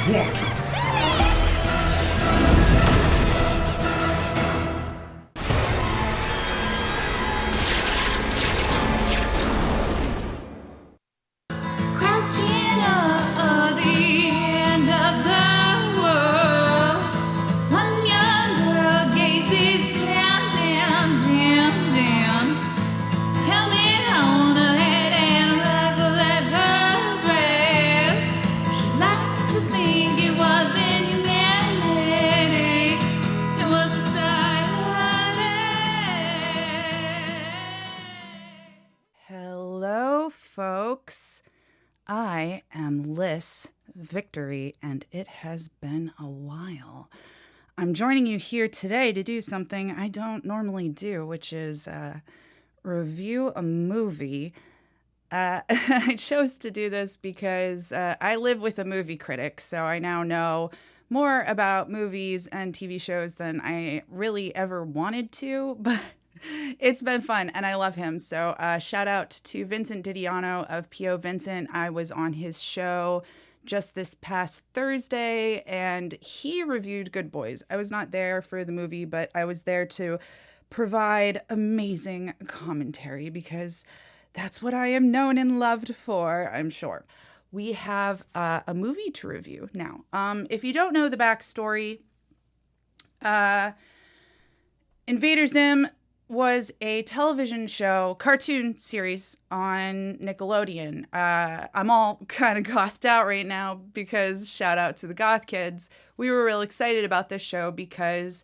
What? I am Liss Victory, and it has been a while. I'm joining you here today to do something I don't normally do, which is review a movie. I chose to do this because I live with a movie critic, so I now know more about movies and TV shows than I really ever wanted to, but it's been fun, and I love him. So shout out to Vincent Didiano of P.O. Vincent. I was on his show just this past Thursday, and he reviewed Good Boys. I was not there for the movie, but I was there to provide amazing commentary because that's what I am known and loved for, I'm sure. We have a movie to review now. If you don't know the backstory, Invader Zim was a television show, cartoon series on Nickelodeon. I'm all kind of gothed out right now because shout out to the goth kids. We were real excited about this show because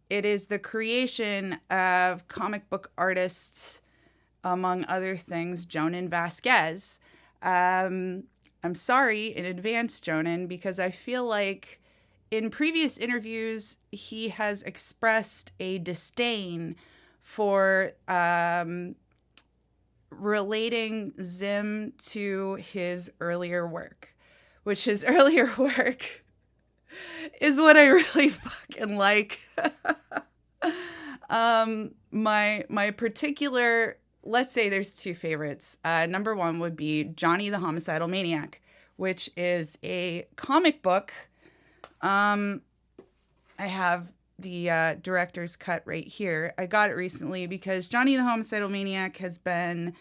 it is the creation of comic book artist, among other things, Jhonen Vasquez. I'm sorry in advance, Jhonen, because I feel like in previous interviews, he has expressed a disdain for relating Zim to his earlier work, which his earlier work is what I really fucking like. My particular, let's say there's two favorites. Number one would be Johnny the Homicidal Maniac, which is a comic book. I have the director's cut right here. I got it recently because Johnny the Homicidal Maniac has been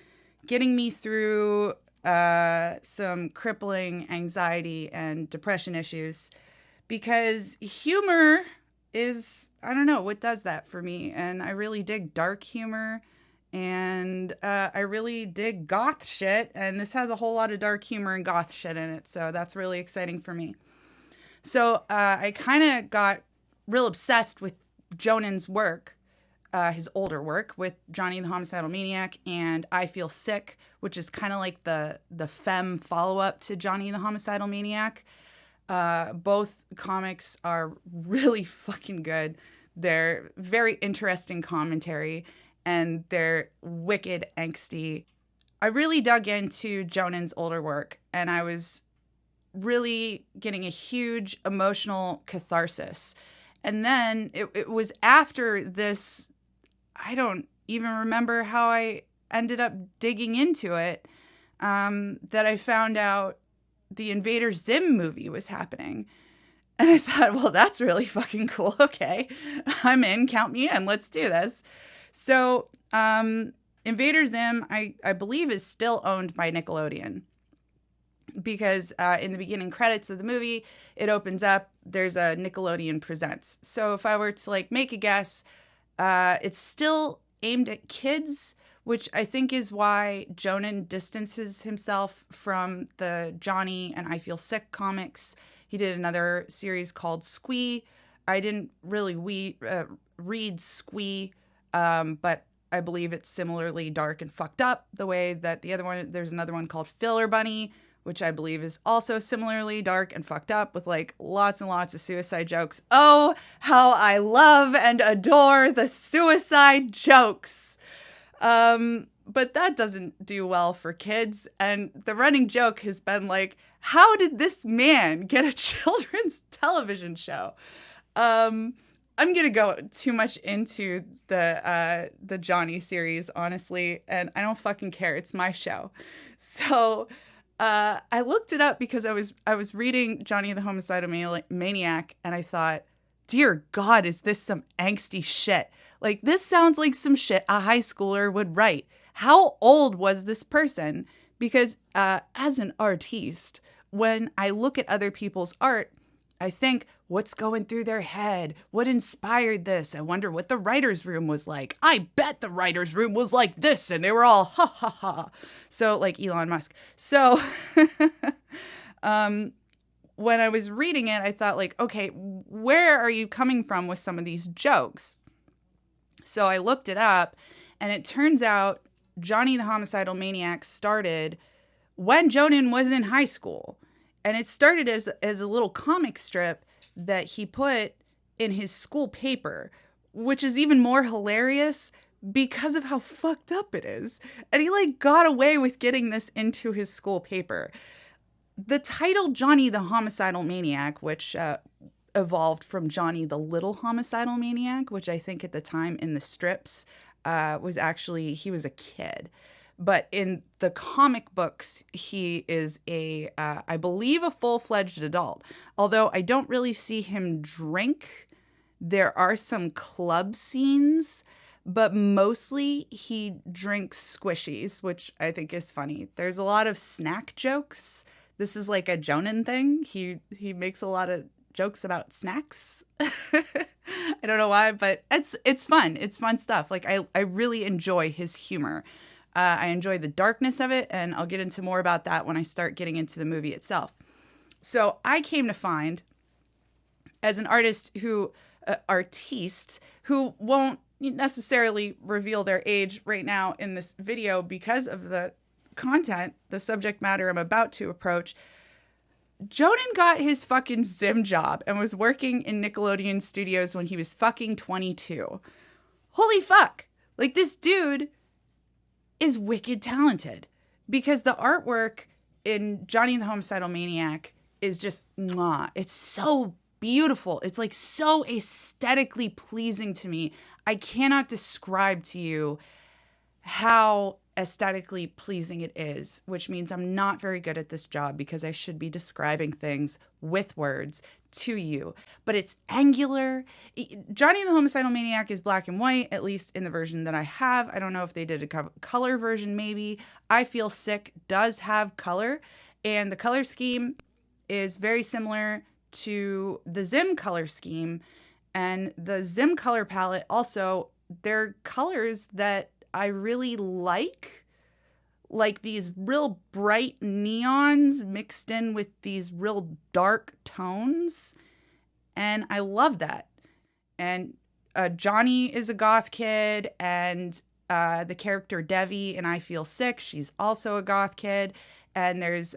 getting me through some crippling anxiety and depression issues because humor is, I don't know, what does that for me. And I really dig dark humor and I really dig goth shit. And this has a whole lot of dark humor and goth shit in it. So that's really exciting for me. So I kind of got real obsessed with Jhonen's work, his older work with Johnny the Homicidal Maniac and I Feel Sick, which is kind of like the femme follow-up to Johnny the Homicidal Maniac. Both comics are really fucking good. They're very interesting commentary and they're wicked angsty. I really dug into Jhonen's older work and I was really getting a huge emotional catharsis. And then it was after this, I don't even remember how I ended up digging into it, that I found out the Invader Zim movie was happening. And I thought, well, that's really fucking cool. Okay, I'm in, count me in, let's do this. So Invader Zim, I believe, is still owned by Nickelodeon. Because in the beginning credits of the movie, it opens up, there's a Nickelodeon Presents. So if I were to like make a guess, it's still aimed at kids, which I think is why Jhonen distances himself from the Johnny and I Feel Sick comics. He did another series called Squee. I didn't really read Squee, but I believe it's similarly dark and fucked up the way that the other one, there's another one called Filler Bunny, which I believe is also similarly dark and fucked up with like lots and lots of suicide jokes. Oh, how I love and adore the suicide jokes. But that doesn't do well for kids. And the running joke has been like, how did this man get a children's television show? I'm going to go too much into the Johnny series, honestly, and I don't fucking care. It's my show. So I looked it up because I was reading Johnny the Homicidal Maniac, and I thought, dear God, is this some angsty shit? Like, this sounds like some shit a high schooler would write. How old was this person? Because as an artiste, when I look at other people's art, I think, what's going through their head? What inspired this? I wonder what the writer's room was like. I bet the writer's room was like this, and they were all ha ha ha. So, like Elon Musk. So, when I was reading it, I thought, like, okay, where are you coming from with some of these jokes? So I looked it up, and it turns out Johnny the Homicidal Maniac started when Jhonen was in high school. And it started as a little comic strip that he put in his school paper, which is even more hilarious because of how fucked up it is. And he like got away with getting this into his school paper. The title Johnny the Homicidal Maniac, which evolved from Johnny the Little Homicidal Maniac, which I think at the time in the strips was actually, he was a kid. But in the comic books, he is I believe, a full-fledged adult. Although I don't really see him drink. There are some club scenes, but mostly he drinks squishies, which I think is funny. There's a lot of snack jokes. This is like a Jhonen thing. He makes a lot of jokes about snacks. I don't know why, but it's fun. It's fun stuff. Like I really enjoy his humor. I enjoy the darkness of it, and I'll get into more about that when I start getting into the movie itself. So I came to find, as an artiste who won't necessarily reveal their age right now in this video because of the content, the subject matter I'm about to approach, Jhonen got his fucking Zim job and was working in Nickelodeon Studios when he was fucking 22. Holy fuck. Like, this dude is wicked talented, because the artwork in Johnny the Homicidal Maniac is just mwah. It's so beautiful. It's like so aesthetically pleasing to me. I cannot describe to you how aesthetically pleasing it is, which means I'm not very good at this job because I should be describing things with words to you. But it's angular. Johnny the Homicidal Maniac is black and white, at least in the version that I have. I don't know if they did a color version, maybe. I Feel Sick does have color, and the color scheme is very similar to the Zim color scheme. And the Zim color palette also, they're colors that I really like these real bright neons mixed in with these real dark tones. And I love that. And Johnny is a goth kid, and the character Devi in I Feel Sick, she's also a goth kid. And there's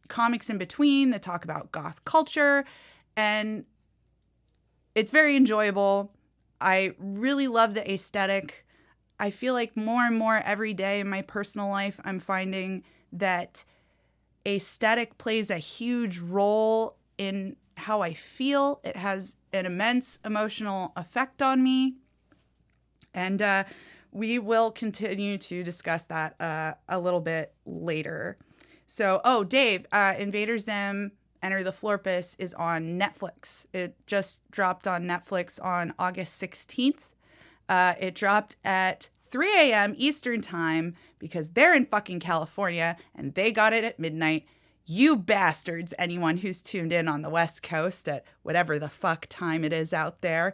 comics in between that talk about goth culture, and it's very enjoyable. I really love the aesthetic. I feel like more and more every day in my personal life, I'm finding that aesthetic plays a huge role in how I feel. It has an immense emotional effect on me. And we will continue to discuss that a little bit later. So, Dave, Invader Zim, Enter the Florpus is on Netflix. It just dropped on Netflix on August 16th. It dropped at 3 a.m. Eastern time because they're in fucking California and they got it at midnight. You bastards, anyone who's tuned in on the West Coast at whatever the fuck time it is out there.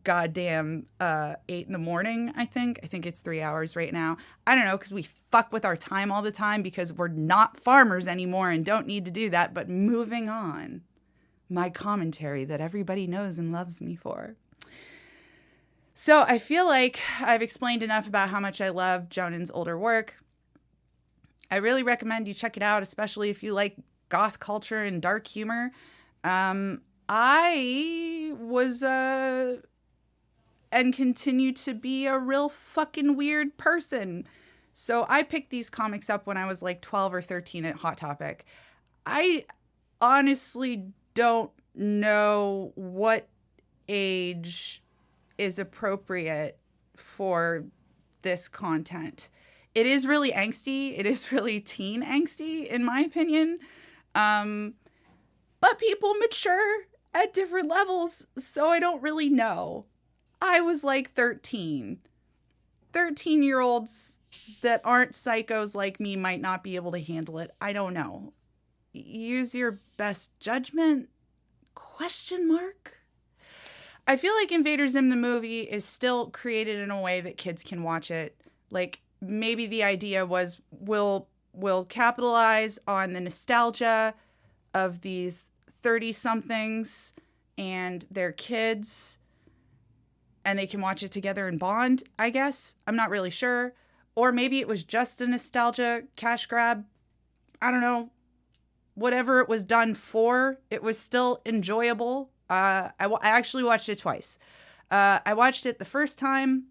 Goddamn 8 in the morning, I think. I think it's 3 hours right now. I don't know, because we fuck with our time all the time because we're not farmers anymore and don't need to do that. But moving on, my commentary that everybody knows and loves me for. So I feel like I've explained enough about how much I love Jhonen's older work. I really recommend you check it out, especially if you like goth culture and dark humor. I was and continue to be a real fucking weird person. So I picked these comics up when I was like 12 or 13 at Hot Topic. I honestly don't know what age is appropriate for this content. It is really angsty. It is really teen angsty, in my opinion. But people mature at different levels, so I don't really know. I was like 13. 13-year-olds that aren't psychos like me might not be able to handle it. I don't know. Use your best judgment? Question mark? I feel like Invader Zim the movie is still created in a way that kids can watch it. Like, maybe the idea was we'll capitalize on the nostalgia of these 30-somethings and their kids, and they can watch it together and bond, I guess. I'm not really sure. Or maybe it was just a nostalgia cash grab. I don't know. Whatever it was done for, it was still enjoyable. I actually watched it twice. I watched it the first time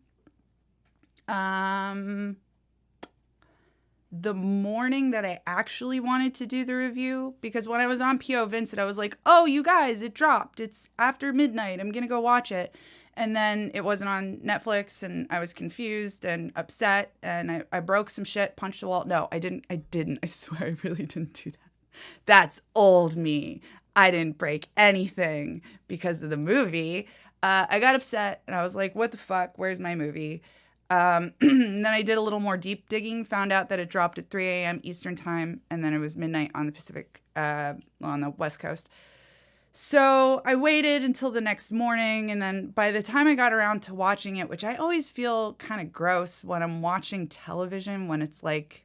the morning that I actually wanted to do the review, because when I was on P.O. Vincent, I was like, oh, you guys, it dropped. It's after midnight. I'm going to go watch it. And then it wasn't on Netflix, and I was confused and upset, and I broke some shit, punched the wall. No, I didn't. I swear I really didn't do that. That's old me. I didn't break anything because of the movie. I got upset, and I was like, what the fuck? Where's my movie? And then I did a little more deep digging, found out that it dropped at 3 a.m. Eastern time, and then it was midnight on the Pacific, on the West Coast. So I waited until the next morning, and then by the time I got around to watching it, which I always feel kind of gross when I'm watching television when it's like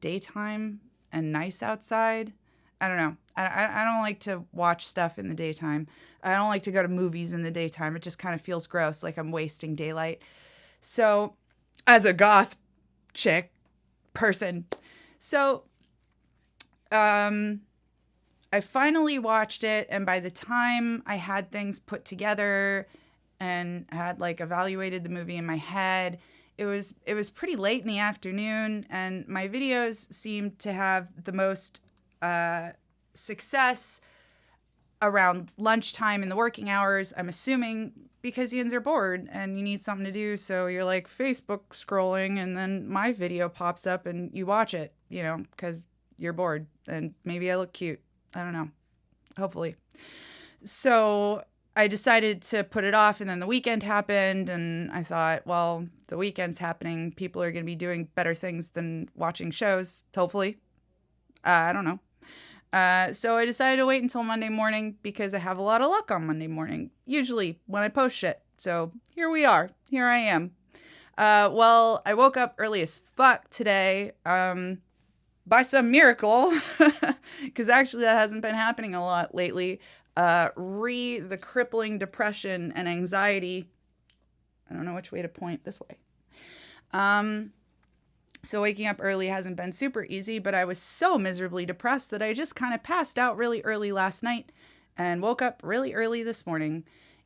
daytime and nice outside. I don't know. I don't like to watch stuff in the daytime. I don't like to go to movies in the daytime. It just kind of feels gross, like I'm wasting daylight. So as a goth chick person, so I finally watched it, and by the time I had things put together and had like evaluated the movie in my head, it was pretty late in the afternoon, and my videos seemed to have the most success around lunchtime in the working hours. I'm assuming because yins are bored and you need something to do, so you're like Facebook scrolling, and then my video pops up and you watch it, you know, because you're bored, and maybe I look cute. I don't know. Hopefully. So I decided to put it off, and then the weekend happened, and I thought, well, the weekend's happening. People are going to be doing better things than watching shows, hopefully. I don't know. So I decided to wait until Monday morning because I have a lot of luck on Monday morning, usually when I post shit. So here we are. Here I am. Well, I woke up early as fuck today. By some miracle, because actually that hasn't been happening a lot lately. The crippling depression and anxiety. I don't know which way to point. This way. So waking up early hasn't been super easy, but I was so miserably depressed that I just kind of passed out really early last night and woke up really early this morning.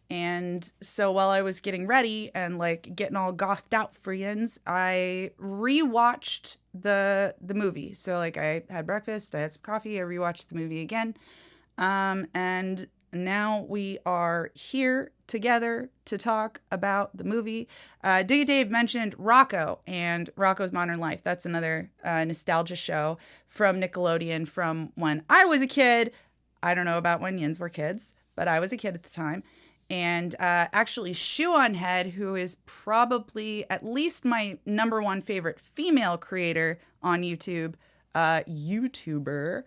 And so while I was getting ready and like getting all gothed out for yins, I rewatched the movie. So like I had breakfast, I had some coffee, I rewatched the movie again. And now we are here together to talk about the movie. Dig Dave mentioned Rocco and Rocco's Modern Life. That's another nostalgia show from Nickelodeon from when I was a kid. I don't know about when yins were kids, but I was a kid at the time. And actually, Shoe on Head, who is probably at least my number one favorite female creator on YouTube, YouTuber,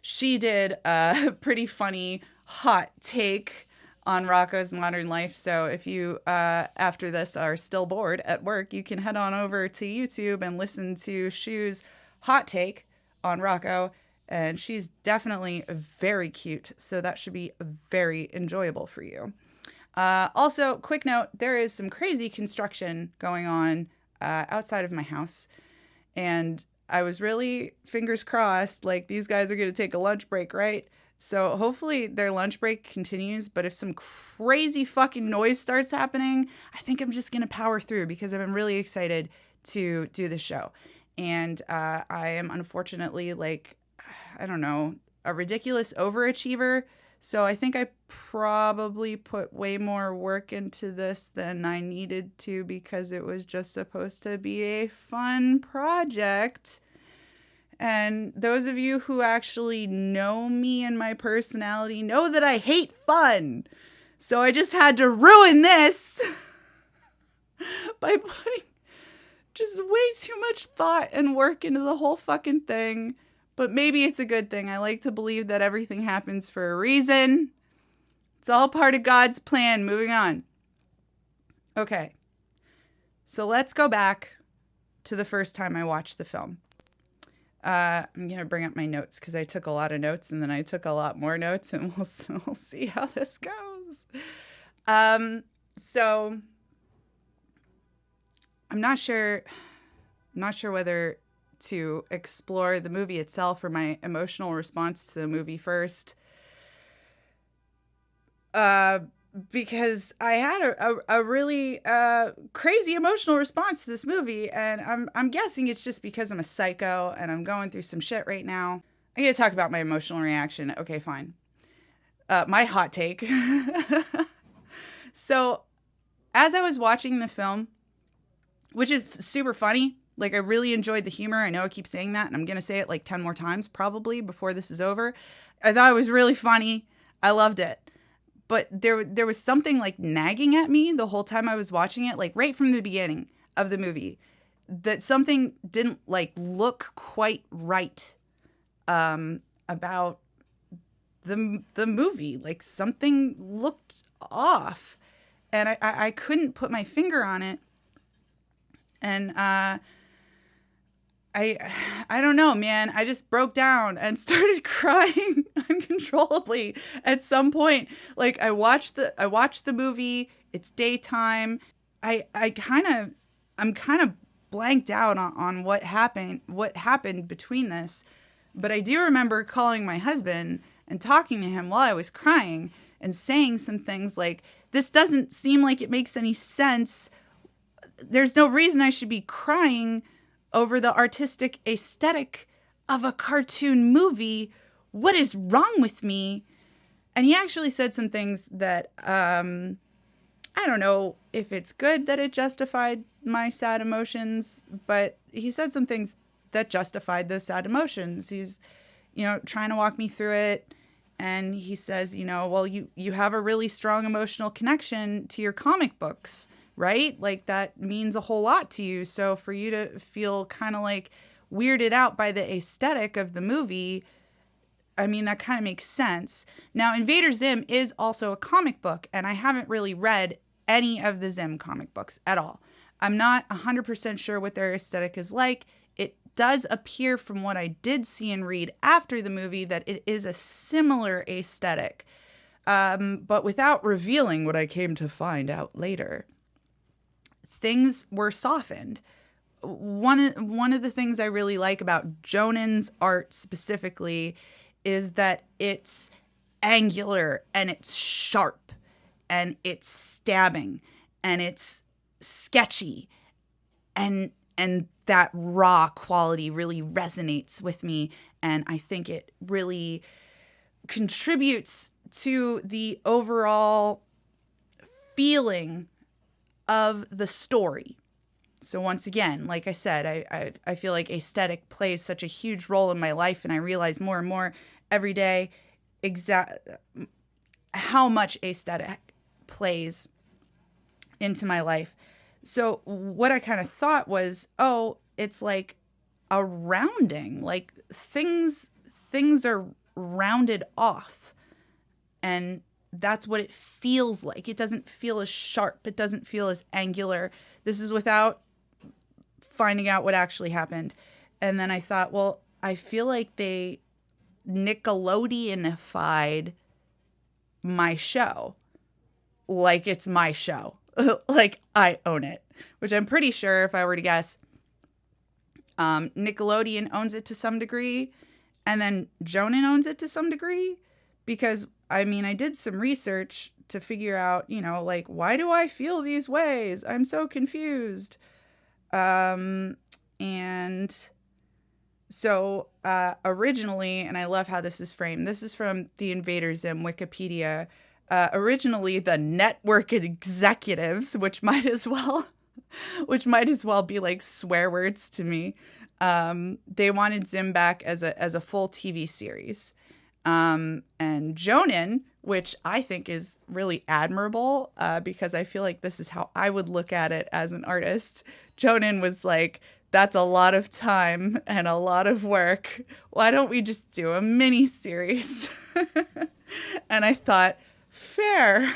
she did a pretty funny hot take on Rocco's Modern Life. So if you, after this, are still bored at work, you can head on over to YouTube and listen to Shoe's hot take on Rocco. And she's definitely very cute. So that should be very enjoyable for you. Also, quick note, there is some crazy construction going on outside of my house. And I was really, fingers crossed, like these guys are going to take a lunch break, right? So hopefully their lunch break continues. But if some crazy fucking noise starts happening, I think I'm just going to power through because I've been really excited to do this show. And I am unfortunately like, I don't know, a ridiculous overachiever. So I think I probably put way more work into this than I needed to because it was just supposed to be a fun project. And those of you who actually know me and my personality know that I hate fun. So I just had to ruin this by putting just way too much thought and work into the whole fucking thing. But maybe it's a good thing. I like to believe that everything happens for a reason. It's all part of God's plan. Moving on. Okay. So let's go back to the first time I watched the film. I'm going to bring up my notes because I took a lot of notes and then I took a lot more notes, and we'll see how this goes. So I'm not sure whether to explore the movie itself or my emotional response to the movie first. Because I had a really crazy emotional response to this movie, and I'm guessing it's just because I'm a psycho and I'm going through some shit right now. I'm gonna talk about my emotional reaction. Okay, fine. My hot take. So, as I was watching the film, which is super funny, like I really enjoyed the humor. I know I keep saying that, and I'm gonna say it like 10 more times probably before this is over. I thought it was really funny. I loved it. But there was something like nagging at me the whole time I was watching it, like right from the beginning of the movie, that something didn't like look quite right about the movie. Like something looked off, and I couldn't put my finger on it. And I don't know, man. I just broke down and started crying uncontrollably at some point. Like I watched the movie. It's daytime. I'm kind of blanked out on what happened between this. But I do remember calling my husband and talking to him while I was crying and saying some things like, this doesn't seem like it makes any sense. There's no reason I should be crying over the artistic aesthetic of a cartoon movie. What is wrong with me? And he actually said some things that, I don't know if it's good that it justified my sad emotions, but he said some things that justified those sad emotions. He's, trying to walk me through it. And he says, well, you have a really strong emotional connection to your comic books, right? Like that means a whole lot to you. So for you to feel kind of like weirded out by the aesthetic of the movie, I mean, that kind of makes sense. Now, Invader Zim is also a comic book, and I haven't really read any of the Zim comic books at all. I'm not 100% sure what their aesthetic is like. It does appear from what I did see and read after the movie that it is a similar aesthetic, but without revealing what I came to find out later. Things were softened. One of the things I really like about Jhonen's art specifically is that it's angular and it's sharp and it's stabbing and it's sketchy, and that raw quality really resonates with me, and I think it really contributes to the overall feeling of the story. So once again, like I said, I feel like aesthetic plays such a huge role in my life, and I realize more and more every day how much aesthetic plays into my life. So what I kind of thought was, oh, it's like a rounding, like things are rounded off, and that's what it feels like. It doesn't feel as sharp. It doesn't feel as angular. This is without finding out what actually happened. And then I thought, well, I feel like they Nickelodeonified my show. Like it's my show. Like I own it. Which I'm pretty sure, if I were to guess, Nickelodeon owns it to some degree. And then Jhonen owns it to some degree. Because I mean, I did some research to figure out, like, why do I feel these ways? I'm so confused. And So originally, and I love how this is framed, this is from the Invader Zim Wikipedia. Originally, the network executives, which might as well be like swear words to me. They wanted Zim back as a full TV series. And Jhonen, which I think is really admirable, because I feel like this is how I would look at it as an artist. Jhonen was like, that's a lot of time and a lot of work. Why don't we just do a mini series? And I thought, fair,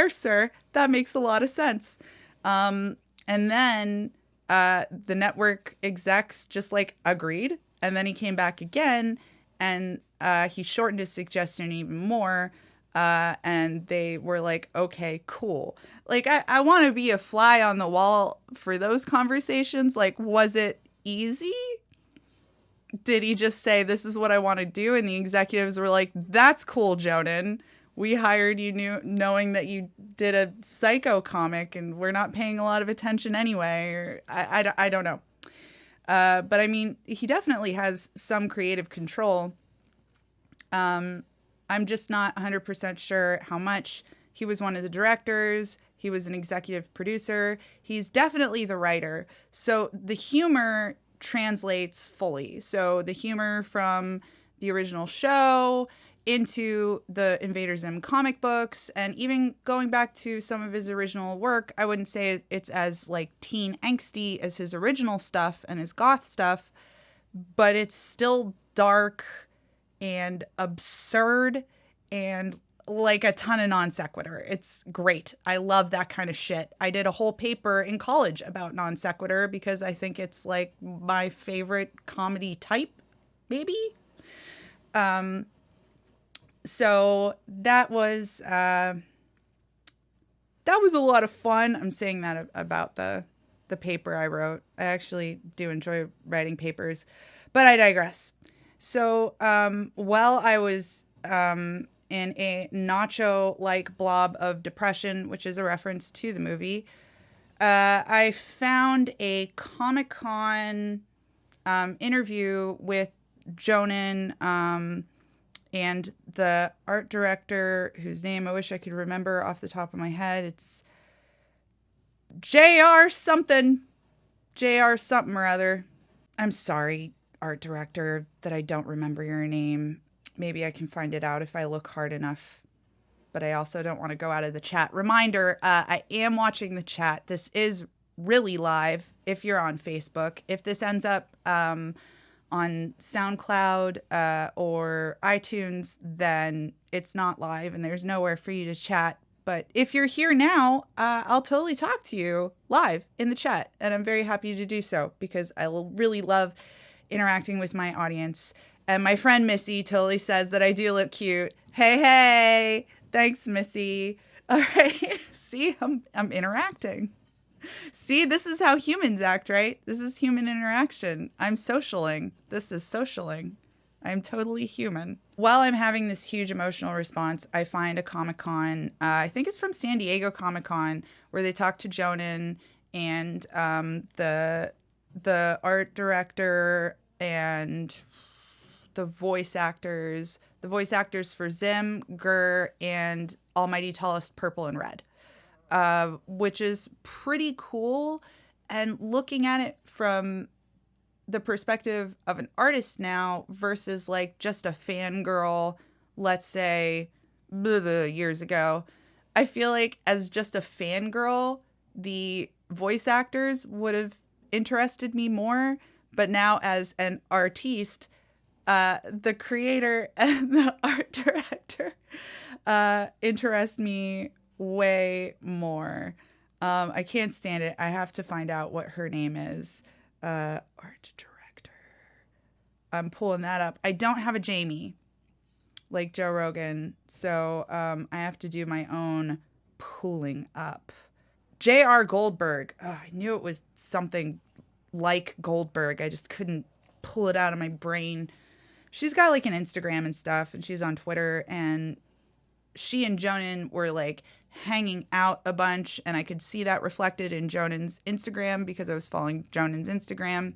sir. That makes a lot of sense. And then the network execs just like agreed. And then he came back again, and he shortened his suggestion even more. And they were like, okay, cool. Like, I want to be a fly on the wall for those conversations. Like, was it easy? Did he just say, this is what I want to do? And the executives were like, that's cool, Jhonen. We hired you knowing that you did a Psycho comic, and we're not paying a lot of attention anyway. Or I don't know. But I mean, he definitely has some creative control. I'm just not 100% sure how much. He was one of the directors. He was an executive producer. He's definitely the writer. So the humor translates fully. So the humor from the original show into the Invader Zim comic books, and even going back to some of his original work, I wouldn't say it's as like teen angsty as his original stuff and his goth stuff, but it's still dark and absurd and like a ton of non sequitur. It's great. I love that kind of shit. I did a whole paper in college about non sequitur because I think it's like my favorite comedy type, maybe. So that was a lot of fun. I'm saying that about the paper I wrote. I actually do enjoy writing papers, but I digress. So while I was in a nacho-like blob of depression, which is a reference to the movie, I found a Comic-Con interview with Jhonen and the art director, whose name I wish I could remember off the top of my head. It's J.R. something or other. I'm sorry, art director, that I don't remember your name. Maybe I can find it out if I look hard enough. But I also don't want to go out of the chat. Reminder, I am watching the chat. This is really live if you're on Facebook. If this ends up on SoundCloud or iTunes, then it's not live and there's nowhere for you to chat. But if you're here now, I'll totally talk to you live in the chat. And I'm very happy to do so because I really love interacting with my audience. And my friend Missy totally says that I do look cute. Hey. Thanks, Missy. All right. See, I'm interacting. See, this is how humans act, right? This is human interaction. I'm socialing. This is socialing. I'm totally human. While I'm having this huge emotional response, I find a Comic-Con, I think it's from San Diego Comic-Con, where they talk to Jhonen and the art director and the voice actors for Zim, Gur, and Almighty Tallest Purple and Red, which is pretty cool. And looking at it from the perspective of an artist now versus like just a fangirl, let's say years ago, I feel like as just a fangirl, the voice actors would have interested me more. But now as an artiste, the creator and the art director interest me way more. I can't stand it. I have to find out what her name is. Art director. I'm pulling that up. I don't have a Jamie like Joe Rogan, so I have to do my own pulling up. J.R. Goldberg. Oh, I knew it was something like Goldberg. I just couldn't pull it out of my brain. She's got like an Instagram and stuff, and she's on Twitter, and she and Jhonen were like hanging out a bunch, and I could see that reflected in Jonen's Instagram because I was following Jonen's Instagram.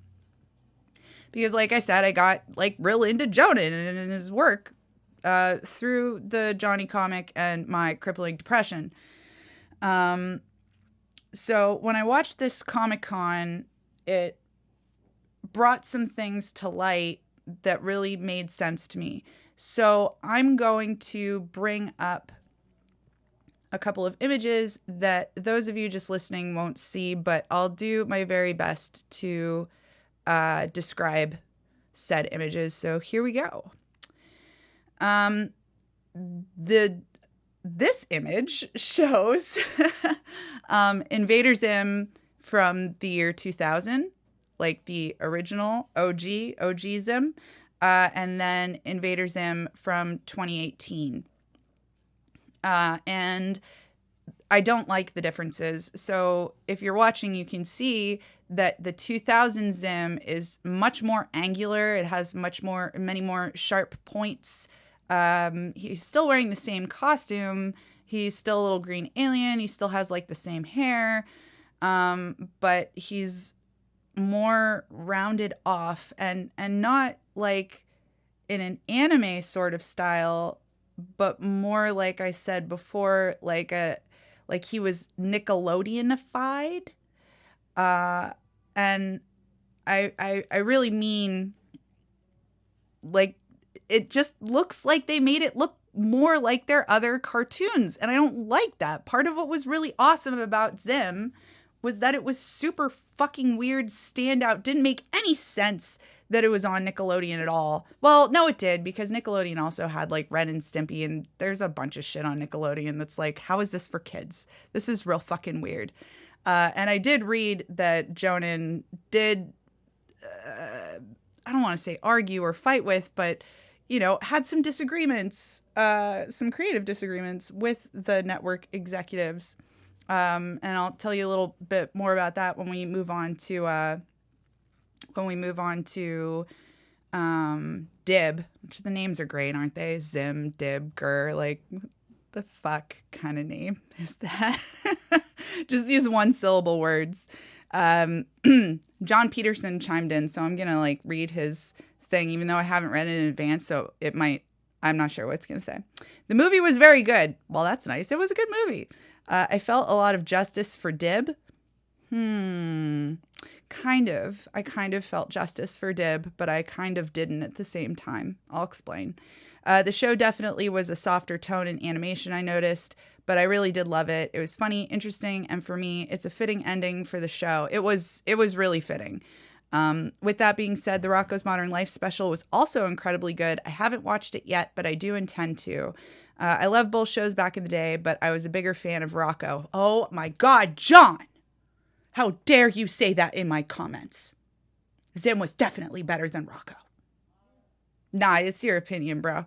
because like I said, I got like real into Jhonen and his work through the Johnny comic and my crippling depression. So when I watched this Comic-Con, it brought some things to light that really made sense to me. So I'm going to bring up a couple of images that those of you just listening won't see, but I'll do my very best to describe said images. So here we go. This image shows Invader Zim from the year 2000, like the original OG Zim, and then Invader Zim from 2018. And I don't like the differences. So if you're watching, you can see that the 2000 Zim is much more angular. It has many more sharp points. He's still wearing the same costume. He's still a little green alien. He still has like the same hair. But he's more rounded off and not like in an anime sort of style, but more like I said before, like he was Nickelodeonified. And I really mean like it just looks like they made it look more like their other cartoons. And I don't like that. Part of what was really awesome about Zim was that it was super fucking weird, standout. Didn't make any sense that it was on Nickelodeon at all. Well, no, it did, because Nickelodeon also had like Ren and Stimpy, and there's a bunch of shit on Nickelodeon that's like, how is this for kids? This is real fucking weird. And I did read that Jhonen did, I don't want to say argue or fight with, but you know, had some disagreements, some creative disagreements with the network executives. And I'll tell you a little bit more about that when we move on to Dib, which the names are great, aren't they? Zim, Dib, Gur, like the fuck kind of name is that? Just these one syllable words. John Peterson chimed in, so I'm going to like read his thing, even though I haven't read it in advance, so it might, I'm not sure what it's going to say. The movie was very good. Well, that's nice. It was a good movie. I felt a lot of justice for Dib. Kind of. I kind of felt justice for Dib, but I kind of didn't at the same time. I'll explain. The show definitely was a softer tone in animation, I noticed, but I really did love it. It was funny, interesting, and for me, it's a fitting ending for the show. It was really fitting. With that being said, the Rocko's Modern Life special was also incredibly good. I haven't watched it yet, but I do intend to. I love both shows back in the day, but I was a bigger fan of Rocko. Oh my God, John! How dare you say that in my comments? Zim was definitely better than Rocko. Nah, it's your opinion, bro.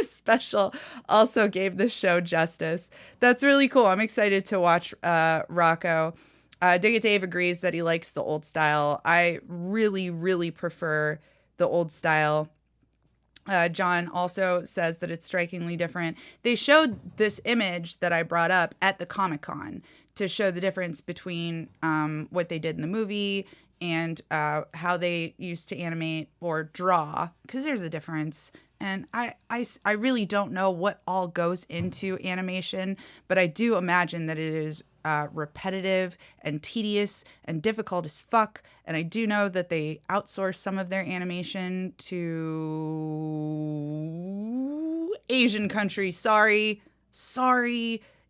Special also gave the show justice. That's really cool. I'm excited to watch Rocko. Dig It Dave agrees that he likes the old style. I really, really prefer the old style. John also says that it's strikingly different. They showed this image that I brought up at the Comic-Con to show the difference between what they did in the movie and how they used to animate or draw, because there's a difference. And I really don't know what all goes into animation, but I do imagine that it is repetitive and tedious and difficult as fuck. And I do know that they outsource some of their animation to Asian countries. Sorry,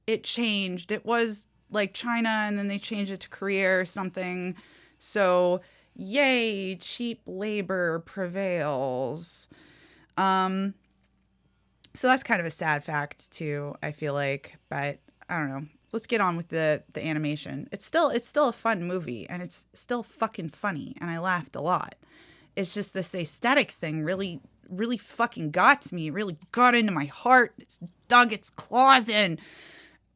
it changed. It was like China, and then they changed it to Korea or something. So yay, cheap labor prevails. So that's kind of a sad fact too, I feel like, but I don't know. Let's get on with the animation. It's still a fun movie, and it's still fucking funny, and I laughed a lot. It's just this aesthetic thing really, really fucking got to me. It really got into my heart. It's dug its claws in,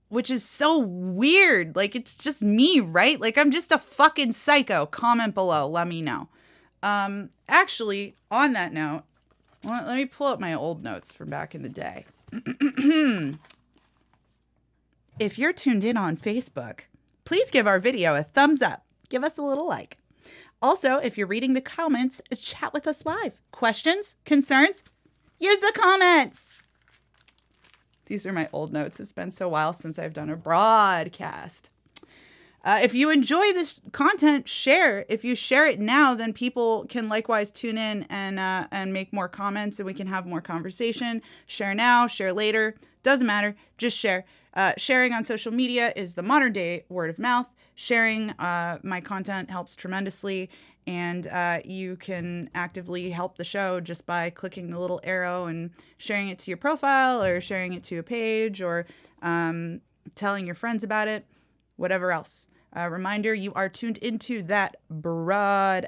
which is so weird. Like, it's just me, right? Like, I'm just a fucking psycho. Comment below. Let me know. Actually, on that note, let me pull up my old notes from back in the day. If you're tuned in on Facebook, please give our video a thumbs up. Give us a little like. Also, if you're reading the comments, chat with us live. Questions? Concerns? Use the comments. These are my old notes. It's been so a while since I've done a broadcast. If you enjoy this content, share. If you share it now, then people can likewise tune in and make more comments, and we can have more conversation. Share now, share later. Doesn't matter. Just share. Sharing on social media is the modern day word of mouth. Sharing my content helps tremendously, and you can actively help the show just by clicking the little arrow and sharing it to your profile or sharing it to a page or telling your friends about it, whatever else. Reminder, you are tuned into that broadcast,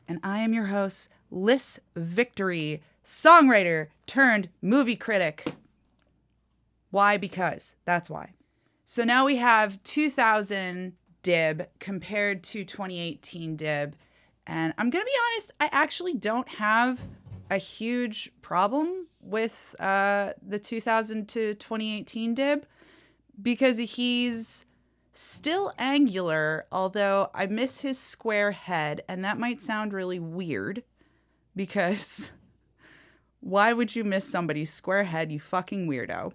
and I am your host, Liss Victory, songwriter turned movie critic. Why? Because. That's why. So now we have 2000 Dib compared to 2018 Dib, and I'm going to be honest, I actually don't have a huge problem with the 2000 to 2018 Dib because he's still angular, although I miss his square head, and that might sound really weird because why would you miss somebody's square head, you fucking weirdo?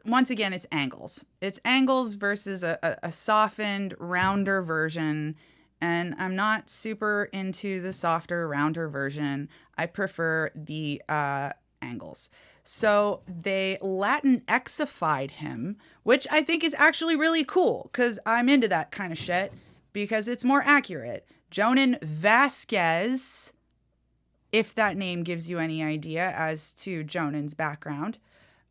Once again, it's angles. It's angles versus a softened, rounder version, and I'm not super into the softer, rounder version. I prefer the angles. So they Latin X-ified him, which I think is actually really cool because I'm into that kind of shit because it's more accurate. Jhonen Vasquez, if that name gives you any idea as to Jhonen's background.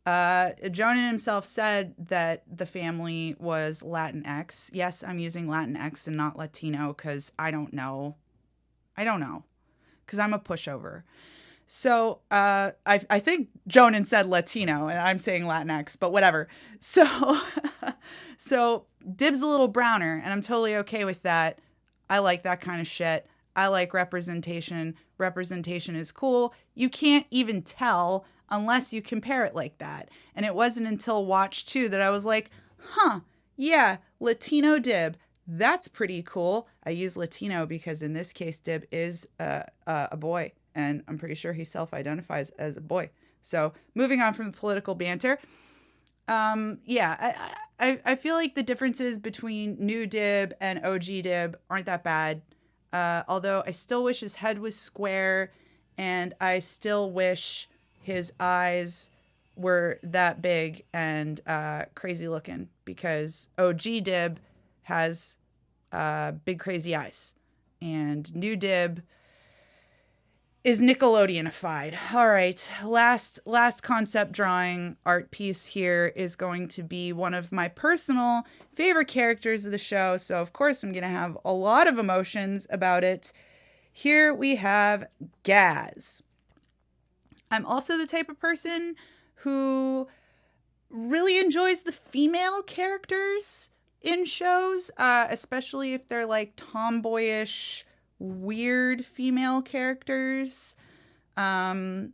Jhonen himself said that the family was Latinx. Yes, I'm using Latinx and not Latino because I don't know. Because I'm a pushover. So I think Jhonen said Latino and I'm saying Latinx, but whatever. So Dib's a little browner and I'm totally okay with that. I like that kind of shit. I like representation. Representation is cool. You can't even tell unless you compare it like that. And it wasn't until Watch 2 that I was like, yeah, Latino Dib. That's pretty cool. I use Latino because in this case, Dib is a boy. And I'm pretty sure he self-identifies as a boy. So moving on from the political banter. I feel like the differences between new Dib and OG Dib aren't that bad. Although I still wish his head was square and I still wish his eyes were that big and crazy looking because OG Dib has big crazy eyes and new Dib is Nickelodeonified. All right, last concept drawing art piece here is going to be one of my personal favorite characters of the show. So of course I'm going to have a lot of emotions about it. Here we have Gaz. I'm also the type of person who really enjoys the female characters in shows, especially if they're like tomboyish, weird female characters. I don't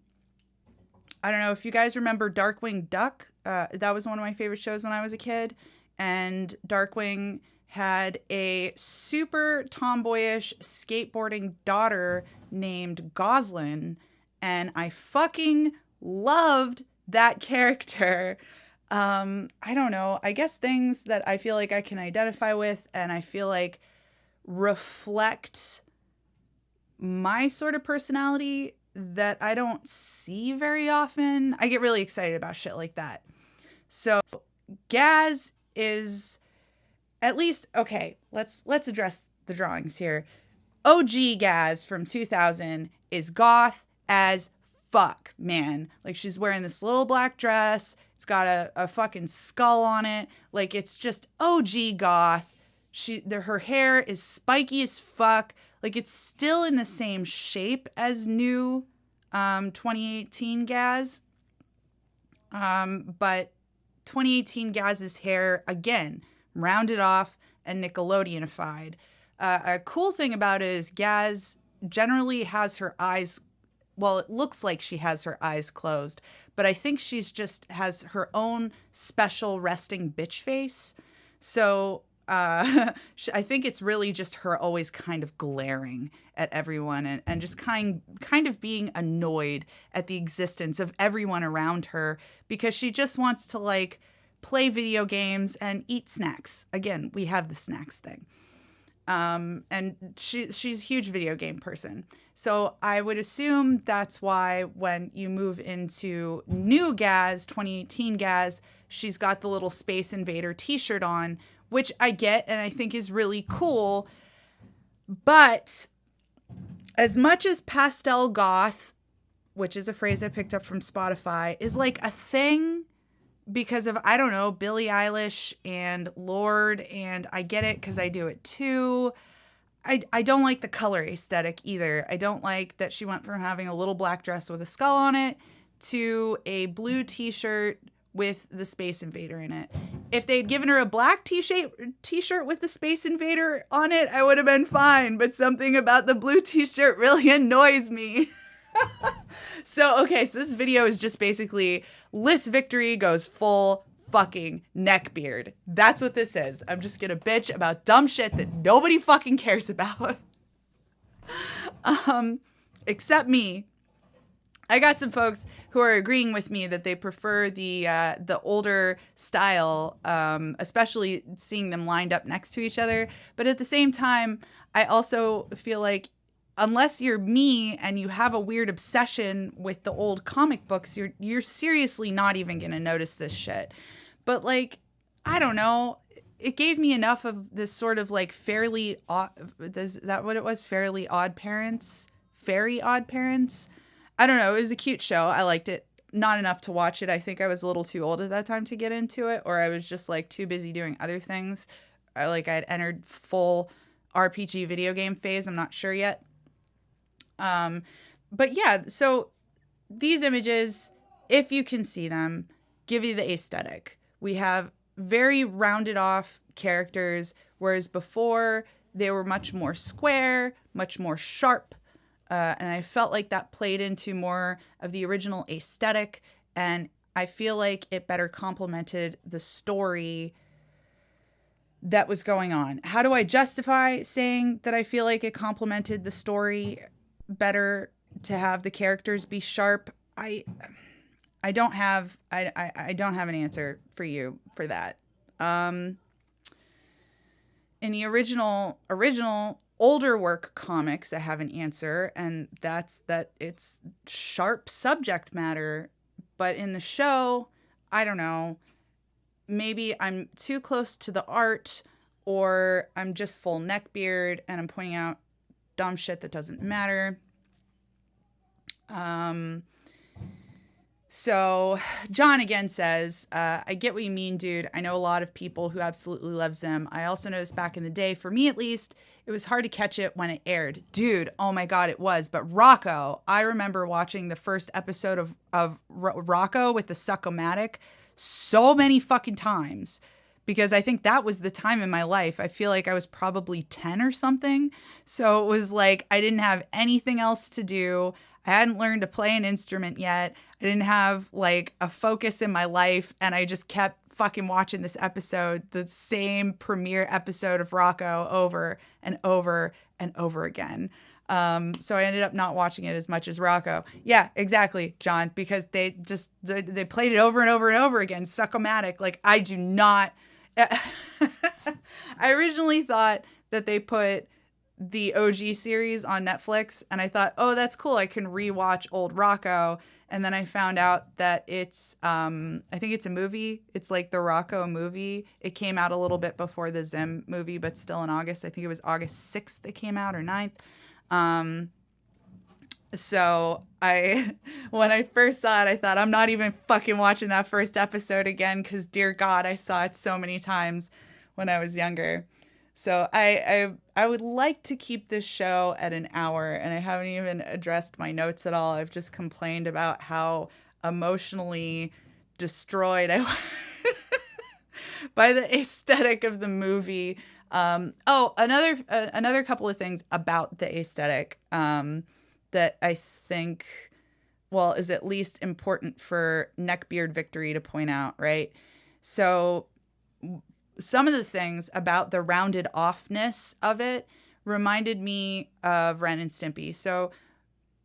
know if you guys remember Darkwing Duck. That was one of my favorite shows when I was a kid. And Darkwing had a super tomboyish skateboarding daughter named Goslin. And I fucking loved that character. I don't know. I guess things that I feel like I can identify with and I feel like reflect my sort of personality that I don't see very often. I get really excited about shit like that. So Gaz is at least, okay, let's address the drawings here. OG Gaz from 2000 is goth as fuck, man. Like she's wearing this little black dress. It's got a fucking skull on it. Like it's just OG goth. Her hair is spiky as fuck. Like it's still in the same shape as new 2018 Gaz. But 2018 Gaz's hair, again, rounded off and Nickelodeonified. A cool thing about it is Gaz generally has her eyes, well, it looks like she has her eyes closed, but I think she's just has her own special resting bitch face. So I think it's really just her always kind of glaring at everyone and just kind of being annoyed at the existence of everyone around her because she just wants to like play video games and eat snacks. Again, we have the snacks thing. And she's a huge video game person. So I would assume that's why when you move into new Gaz, 2018 Gaz, she's got the little Space Invader t-shirt on, which I get and I think is really cool. But as much as pastel goth, which is a phrase I picked up from Spotify, is like a thing because of, I don't know, Billie Eilish and Lorde, and I get it because I do it too. I don't like the color aesthetic either. I don't like that she went from having a little black dress with a skull on it to a blue t-shirt with the Space Invader in it. If they'd given her a black t-shirt with the Space Invader on it, I would have been fine. But something about the blue t-shirt really annoys me. So this video is just basically Liss Victory goes full fucking neckbeard. That's what this is. I'm just gonna bitch about dumb shit that nobody fucking cares about. Except me. I got some folks who are agreeing with me that they prefer the older style, especially seeing them lined up next to each other. But at the same time, I also feel like unless you're me and you have a weird obsession with the old comic books, you're seriously not even gonna notice this shit. But like, I don't know. It gave me enough of this sort of like fairly odd. Is that what it was? Fairly Odd Parents? Fairy Odd Parents? I don't know. It was a cute show. I liked it. Not enough to watch it. I think I was a little too old at that time to get into it, or I was just like too busy doing other things. I'd entered full RPG video game phase. I'm not sure yet. But yeah, so these images, if you can see them, give you the aesthetic. We have very rounded off characters, whereas before they were much more square, much more sharp. And I felt like that played into more of the original aesthetic. And I feel like it better complemented the story that was going on. How do I justify saying that I feel like it complemented the story better to have the characters be sharp? I don't have an answer for you for that. In the original older work comics, I have an answer, and that's that it's sharp subject matter. But in the show, I don't know. Maybe I'm too close to the art, or I'm just full neckbeard and I'm pointing out dumb shit that doesn't matter. So John again says, I get what you mean, dude. I know a lot of people who absolutely love Zim. I also noticed back in the day, for me at least, it was hard to catch it when it aired. Dude, oh my God, it was. But Rocco, I remember watching the first episode of Rocco with the Suck-O-Matic so many fucking times. Because I think that was the time in my life. I feel like I was probably 10 or something. So it was like I didn't have anything else to do. I hadn't learned to play an instrument yet. I didn't have like a focus in my life. And I just kept fucking watching this episode, the same premiere episode of Rocco over and over and over again. So I ended up not watching it as much as Rocco. Yeah, exactly, John, because they played it over and over and over again. Suck-O-Matic. Like, I do not. I originally thought that they put the OG series on Netflix, and I thought, oh, that's cool. I can rewatch old Rocco. And then I found out that it's, I think it's a movie. It's like the Rocco movie. It came out a little bit before the Zim movie, but still in August. I think it was August 6th that came out, or 9th. So when I first saw it, I thought, I'm not even fucking watching that first episode again, because dear God, I saw it so many times when I was younger. So I would like to keep this show at an hour, and I haven't even addressed my notes at all. I've just complained about how emotionally destroyed I was by the aesthetic of the movie. Another couple of things about the aesthetic that I think, well, is at least important for Neckbeard Victory to point out, right? So some of the things about the rounded offness of it reminded me of Ren and Stimpy. So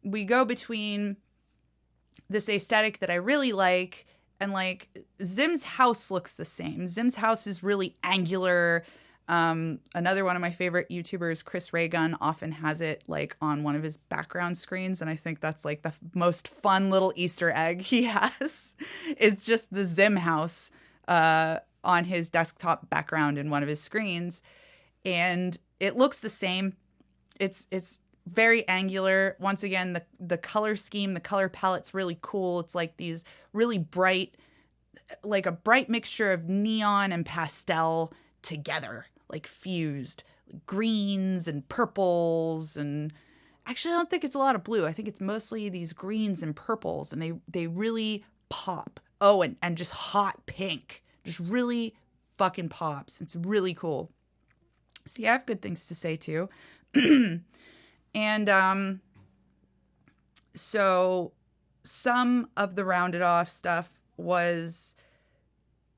we go between this aesthetic that I really like, and like Zim's house looks the same. Zim's house is really angular. Another one of my favorite YouTubers, Chris Raygun, often has it like on one of his background screens, and I think that's like the most fun little Easter egg he has is just the Zim house on his desktop background in one of his screens, and it looks the same. It's very angular. Once again, the color scheme, the color palette's really cool. It's like these really bright, like a bright mixture of neon and pastel together, like fused greens and purples. And actually, I don't think it's a lot of blue. I think it's mostly these greens and purples, and they really pop. Oh, and just hot pink, just really fucking pops. It's really cool. See, I have good things to say too. And so some of the rounded off stuff was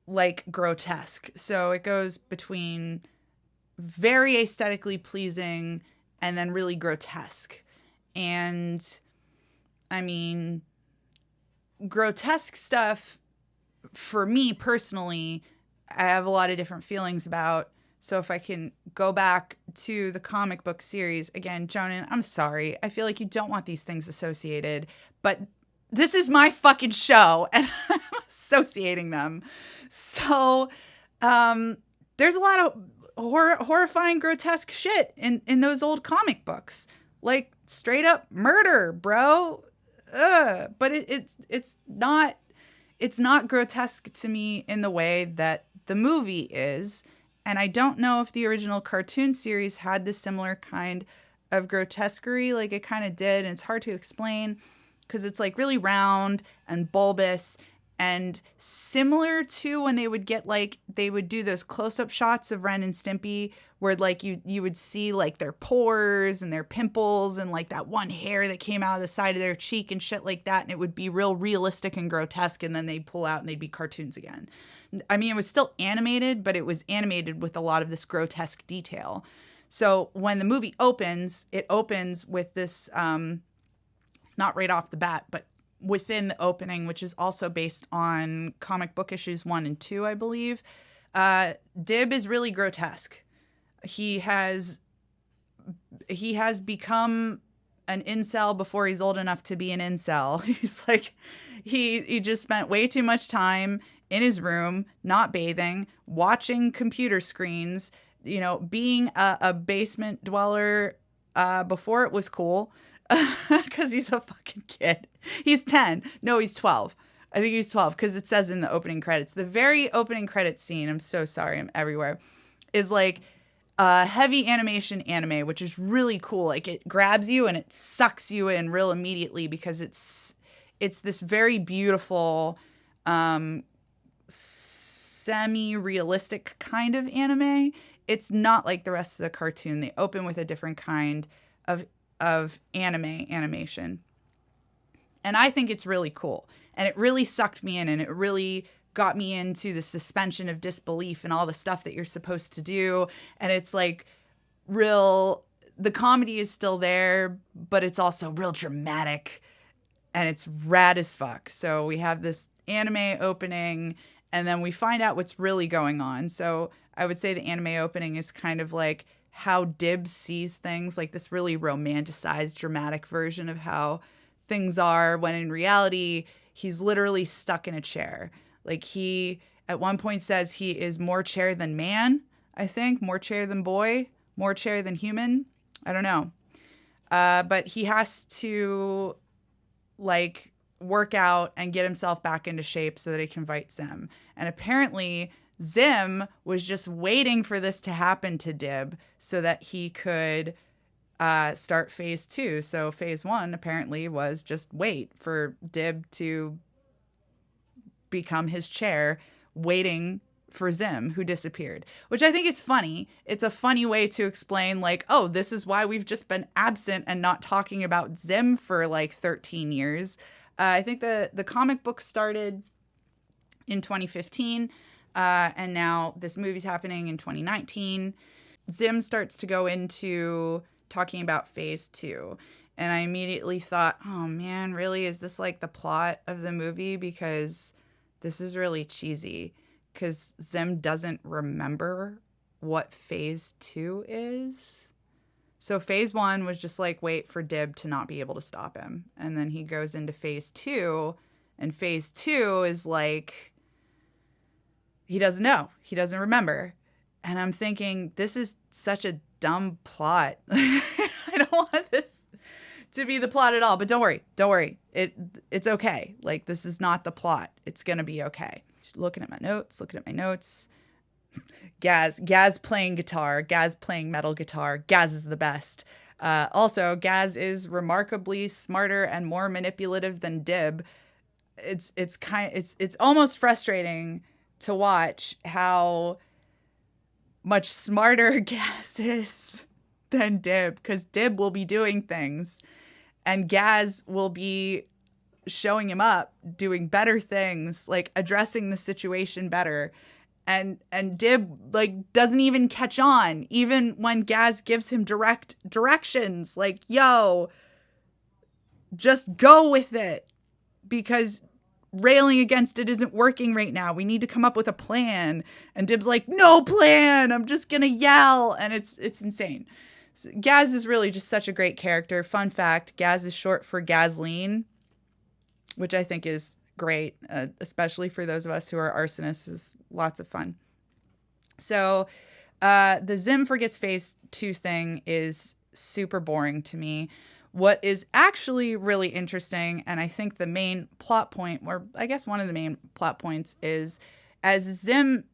like grotesque. So it goes between very aesthetically pleasing and then really grotesque. And I mean, grotesque stuff for me personally, I have a lot of different feelings about. So if I can go back to the comic book series, again, Jhonen, I'm sorry. I feel like you don't want these things associated, but this is my fucking show and I'm associating them. So there's a lot of horrifying, grotesque shit in those old comic books. Like straight up murder, bro. But it's not grotesque to me in the way that the movie is. And I don't know if the original cartoon series had the similar kind of grotesquerie like it kind of did. And it's hard to explain because it's like really round and bulbous and similar to when they would get like, they would do those close-up shots of Ren and Stimpy where like you would see like their pores and their pimples and like that one hair that came out of the side of their cheek and shit like that. And it would be real realistic and grotesque. And then they'd pull out and they'd be cartoons again. I mean, it was still animated, but it was animated with a lot of this grotesque detail. So when the movie opens, it opens with this, not right off the bat, but within the opening, which is also based on comic book issues 1 and 2, I believe. Dib is really grotesque. He has become an incel before he's old enough to be an incel. He's like, he just spent way too much time in his room, not bathing, watching computer screens, you know, being a basement dweller before it was cool, because he's a fucking kid. He's 10. No, he's 12. I think he's 12 because it says in the opening credits. The very opening credits scene, I'm so sorry, I'm everywhere, is like heavy animation anime, which is really cool. Like it grabs you and it sucks you in real immediately because it's this very beautiful semi-realistic kind of anime. It's not like the rest of the cartoon. They open with a different kind of animation. And I think it's really cool. And it really sucked me in, and it really got me into the suspension of disbelief and all the stuff that you're supposed to do. And it's like the comedy is still there, but it's also real dramatic and it's rad as fuck. So we have this anime opening and then we find out what's really going on. So I would say the anime opening is kind of like how Dib sees things, like this really romanticized, dramatic version of how things are, when in reality, he's literally stuck in a chair. Like he, at one point, says he is more chair than man, I think. More chair than boy. More chair than human. I don't know. But he has to, like, work out and get himself back into shape so that he can fight Zim. And apparently Zim was just waiting for this to happen to Dib so that he could start phase 2. So phase 1 apparently was just wait for Dib to become his chair, waiting for Zim, who disappeared, which I think is funny. It's a funny way to explain, like, oh, this is why we've just been absent and not talking about Zim for like 13 years. I think the comic book started in 2015. And now this movie's happening in 2019. Zim starts to go into talking about phase 2. And I immediately thought, oh man, really? Is this like the plot of the movie? Because this is really cheesy. Because Zim doesn't remember what phase 2 is. So phase 1 was just like, wait for Dib to not be able to stop him. And then he goes into phase 2. And phase 2 is like, he doesn't know. He doesn't remember. And I'm thinking, this is such a dumb plot. I don't want this to be the plot at all. But don't worry. It's okay. Like, this is not the plot. It's going to be okay. Looking at my notes. Gaz playing guitar. Gaz playing metal guitar. Gaz is the best. Also, Gaz is remarkably smarter and more manipulative than Dib. It's almost frustrating to watch how much smarter Gaz is than Dib, because Dib will be doing things and Gaz will be showing him up doing better things, like addressing the situation better. And Dib like doesn't even catch on, even when Gaz gives him directions like, yo, just go with it, because railing against it isn't working right now. We need to come up with a plan. And Dib's like, no plan. I'm just going to yell. And it's insane. So Gaz is really just such a great character. Fun fact, Gaz is short for gasoline, which I think is great, especially for those of us who are arsonists. Is lots of fun. So the Zim forgets phase 2 thing is super boring to me. What is actually really interesting, and I think the main plot point, or I guess one of the main plot points, is as Zim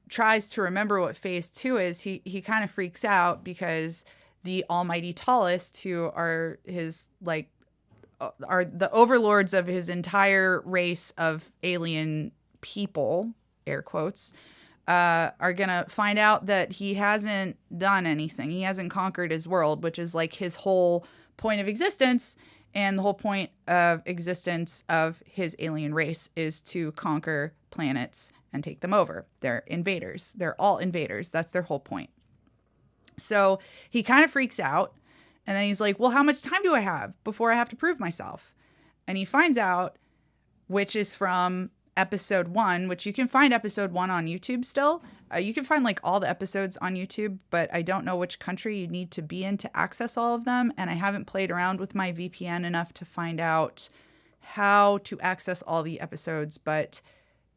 tries to remember what phase 2 is, he kind of freaks out because the almighty tallest, who are his, like, are the overlords of his entire race of alien people, air quotes, are going to find out that he hasn't done anything. He hasn't conquered his world, which is like his whole point of existence, and the whole point of existence of his alien race is to conquer planets and take them over. They're invaders. They're all invaders. That's their whole point. So he kind of freaks out, and then he's like, well, how much time do I have before I have to prove myself? And he finds out, which is from episode 1, which you can find episode 1 on YouTube still. You can find like all the episodes on YouTube, but I don't know which country you need to be in to access all of them. And I haven't played around with my VPN enough to find out how to access all the episodes. But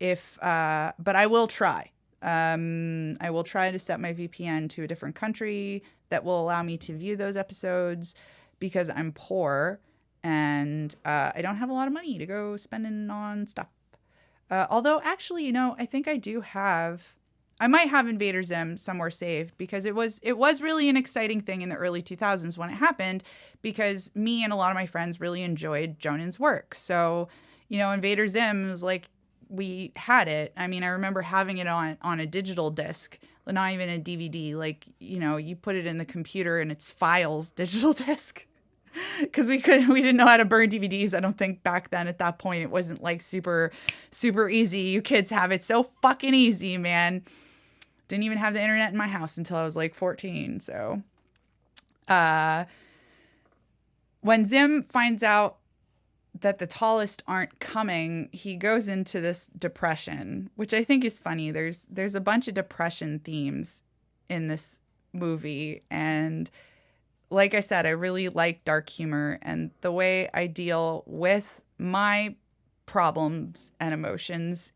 but I will try. I will try to set my VPN to a different country that will allow me to view those episodes, because I'm poor and I don't have a lot of money to go spending on stuff. Although actually, I think I might have Invader Zim somewhere saved, because it was really an exciting thing in the early 2000s when it happened, because me and a lot of my friends really enjoyed Jhonen's work. So, Invader Zim was like, we had it. I mean, I remember having it on a digital disc, not even a DVD. Like, you put it in the computer and it's files, digital disc. Because we didn't know how to burn DVDs. I don't think back then at that point it wasn't like super, super easy. You kids have it so fucking easy, man. Didn't even have the internet in my house until I was like 14. So when Zim finds out that the tallest aren't coming, he goes into this depression, which I think is funny. There's a bunch of depression themes in this movie, and like I said, I really like dark humor, and the way I deal with my problems and emotions,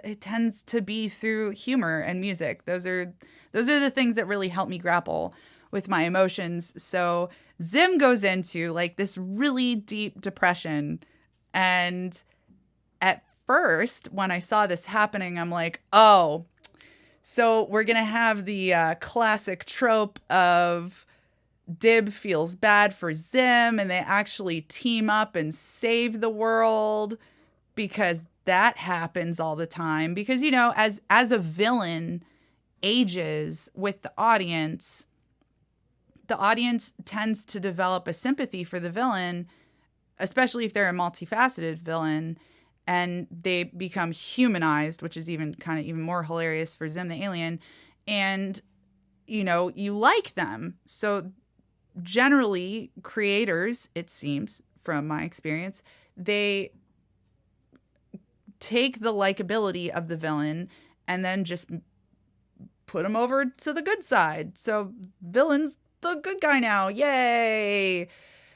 it tends to be through humor and music. Those are the things that really help me grapple with my emotions. So Zim goes into like this really deep depression, and at first when I saw this happening, I'm like, oh, so we're gonna have the classic trope of Dib feels bad for Zim and they actually team up and save the world, because that happens all the time. Because, as a villain ages with the audience tends to develop a sympathy for the villain, especially if they're a multifaceted villain. and they become humanized, which is even more hilarious for Zim the alien. And, you know, you like them. So generally, creators, it seems, from my experience, they take the likability of the villain and then just put him over to the good side. So villain's the good guy now. Yay!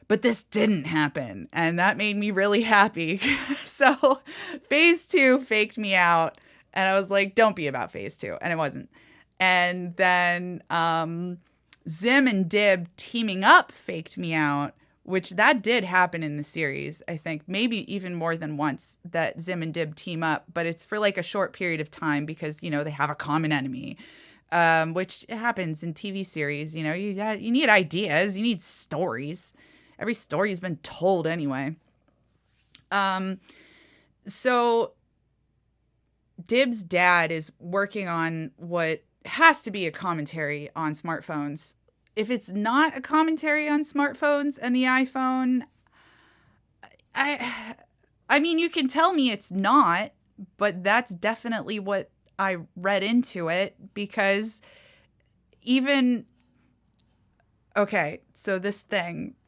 But this didn't happen, and that made me really happy. So phase 2 faked me out, and I was like, don't be about phase 2. And it wasn't. And then Zim and Dib teaming up faked me out, which that did happen in the series. I think maybe even more than once that Zim and Dib team up, but it's for like a short period of time because, you know, they have a common enemy, which happens in TV series. You know, you need ideas, you need stories. Every story's been told anyway. So Dib's dad is working on what has to be a commentary on smartphones. If it's not a commentary on smartphones and the iPhone, I mean, you can tell me it's not, but that's definitely what I read into it, because even, okay, so this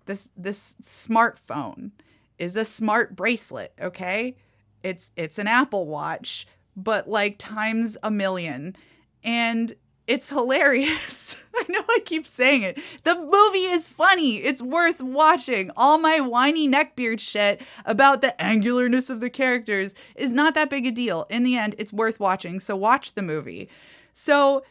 smartphone is a smart bracelet, okay? It's an Apple Watch, but like times a million. And it's hilarious. I know I keep saying it. The movie is funny. It's worth watching. All my whiny neckbeard shit about the angularness of the characters is not that big a deal. In the end, it's worth watching. So watch the movie. So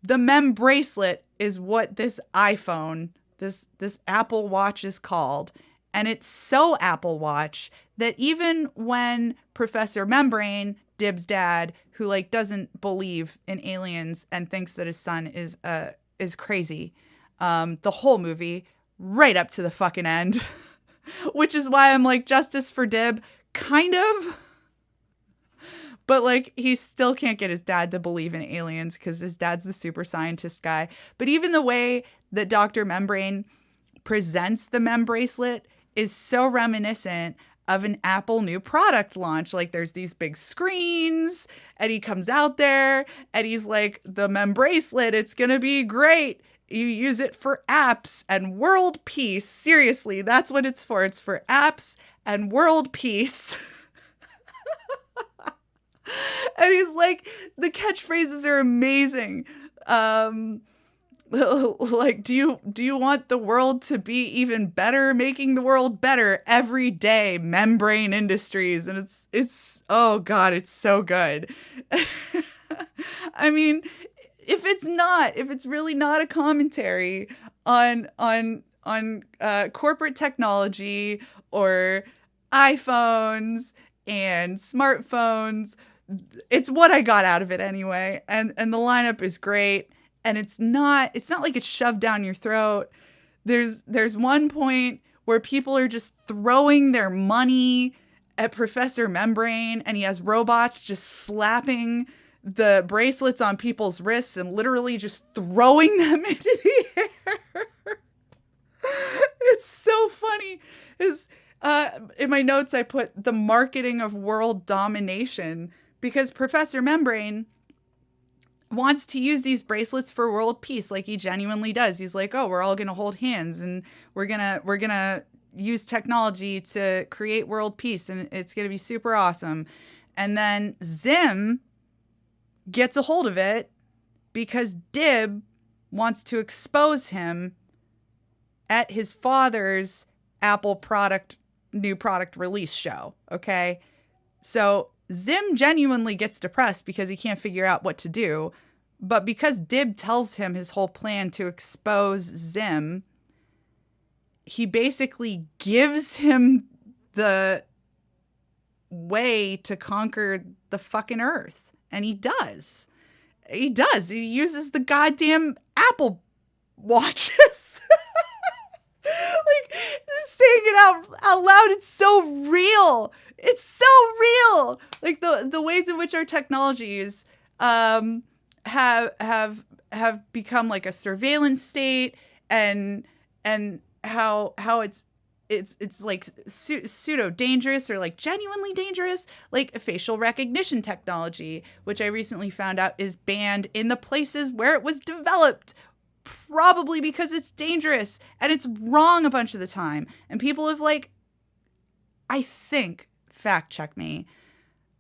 the Mem bracelet is what this iPhone, this Apple Watch is called. And it's so Apple Watch that even when Professor Membrane, Dib's dad, who like doesn't believe in aliens and thinks that his son is crazy, the whole movie right up to the fucking end, which is why I'm like, justice for Dib, kind of, but like he still can't get his dad to believe in aliens because his dad's the super scientist guy. But even the way that Dr. Membrane presents the Mem bracelet is so reminiscent of an Apple new product launch. Like there's these big screens and he comes out there and he's like, the Mem bracelet, it's going to be great. You use it for apps and world peace. Seriously, that's what it's for. It's for apps and world peace. And he's like, the catchphrases are amazing. Like, do you want the world to be even better? Making the world better every day, Membrane Industries. And it's oh God, it's so good. I mean, if it's really not a commentary on corporate technology or iPhones and smartphones, it's what I got out of it anyway. And the lineup is great. And it's not like it's shoved down your throat. There's one point where people are just throwing their money at Professor Membrane, and he has robots just slapping the bracelets on people's wrists and literally just throwing them into the air. It's so funny. In my notes, I put the marketing of world domination, because Professor Membrane wants to use these bracelets for world peace, like he genuinely does. He's like, oh, we're all going to hold hands and we're going to use technology to create world peace, and it's going to be super awesome. And then Zim gets a hold of it because Dib wants to expose him at his father's Apple new product release show. Okay. So Zim genuinely gets depressed because he can't figure out what to do. But because Dib tells him his whole plan to expose Zim, he basically gives him the way to conquer the fucking earth. And he does. He does. He uses the goddamn Apple Watches. Like, saying it out loud, it's so real. It's so real. Like the ways in which our technologies have become like a surveillance state, and how it's it's like pseudo dangerous or like genuinely dangerous, like facial recognition technology, which I recently found out is banned in the places where it was developed, probably because it's dangerous and it's wrong a bunch of the time. And people have like, I think, fact check me,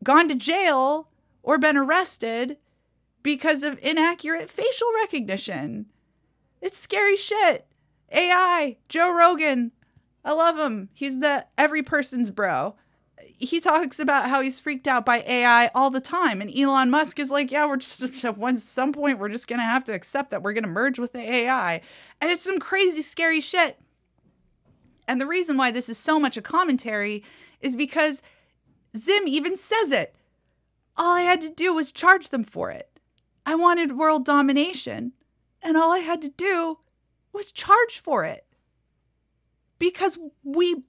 gone to jail or been arrested because of inaccurate facial recognition. It's scary shit. AI, Joe Rogan, I love him. He's the every person's bro. He talks about how he's freaked out by AI all the time. And Elon Musk is like, yeah, we're just at some point, we're just going to have to accept that we're going to merge with the AI. And it's some crazy, scary shit. And the reason why this is so much a commentary is because Zim even says it. All I had to do was charge them for it. I wanted world domination. And all I had to do was charge for it. Because we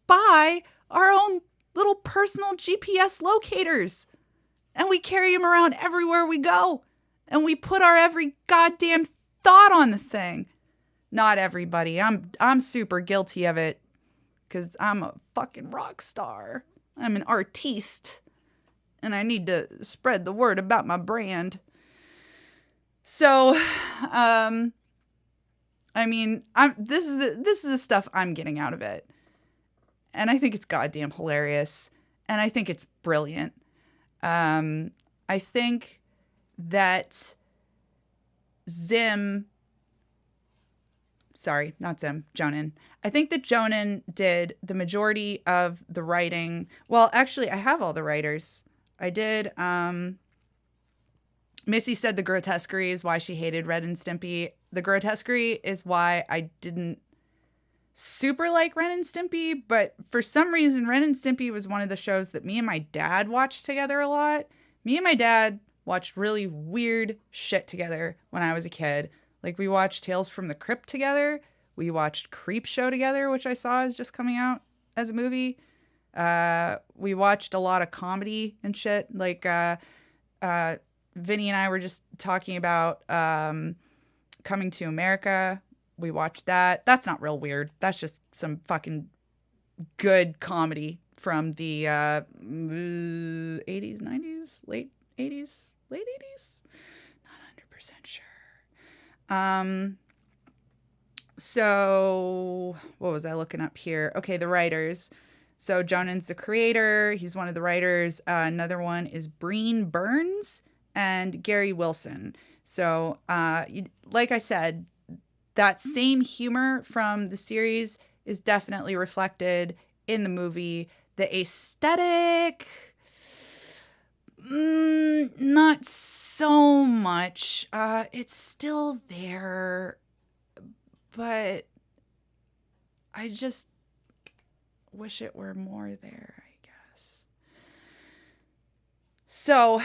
buy our own little personal GPS locators and we carry them around everywhere we go and we put our every goddamn thought on the thing. Not everybody. I'm super guilty of it because I'm a fucking rock star. I'm an artiste and I need to spread the word about my brand. So, I mean, this is the stuff I'm getting out of it. And I think it's goddamn hilarious. And I think it's brilliant. I think that Jhonen. I think that Jhonen did the majority of the writing. Well, actually, I have all the writers. I did, Missy said the grotesquerie is why she hated Ren and Stimpy. The grotesquerie is why I didn't super like Ren and Stimpy, but for some reason, Ren and Stimpy was one of the shows that me and my dad watched together a lot. Me and my dad watched really weird shit together when I was a kid. Like, we watched Tales from the Crypt together. We watched Creep Show together, which I saw is just coming out as a movie. We watched a lot of comedy and shit. Like, Vinny and I were just talking about Coming to America. We watched that. That's not real weird. That's just some fucking good comedy from the 80s, 90s, late 80s. Not 100% sure. So what was I looking up here? Okay, the writers. So Jhonen's the creator. He's one of the writers. Another one is Breen Burns and Gary Wilson. So, like I said, that same humor from the series is definitely reflected in the movie. The aesthetic, not so much. It's still there, but I just wish it were more there, I guess. So,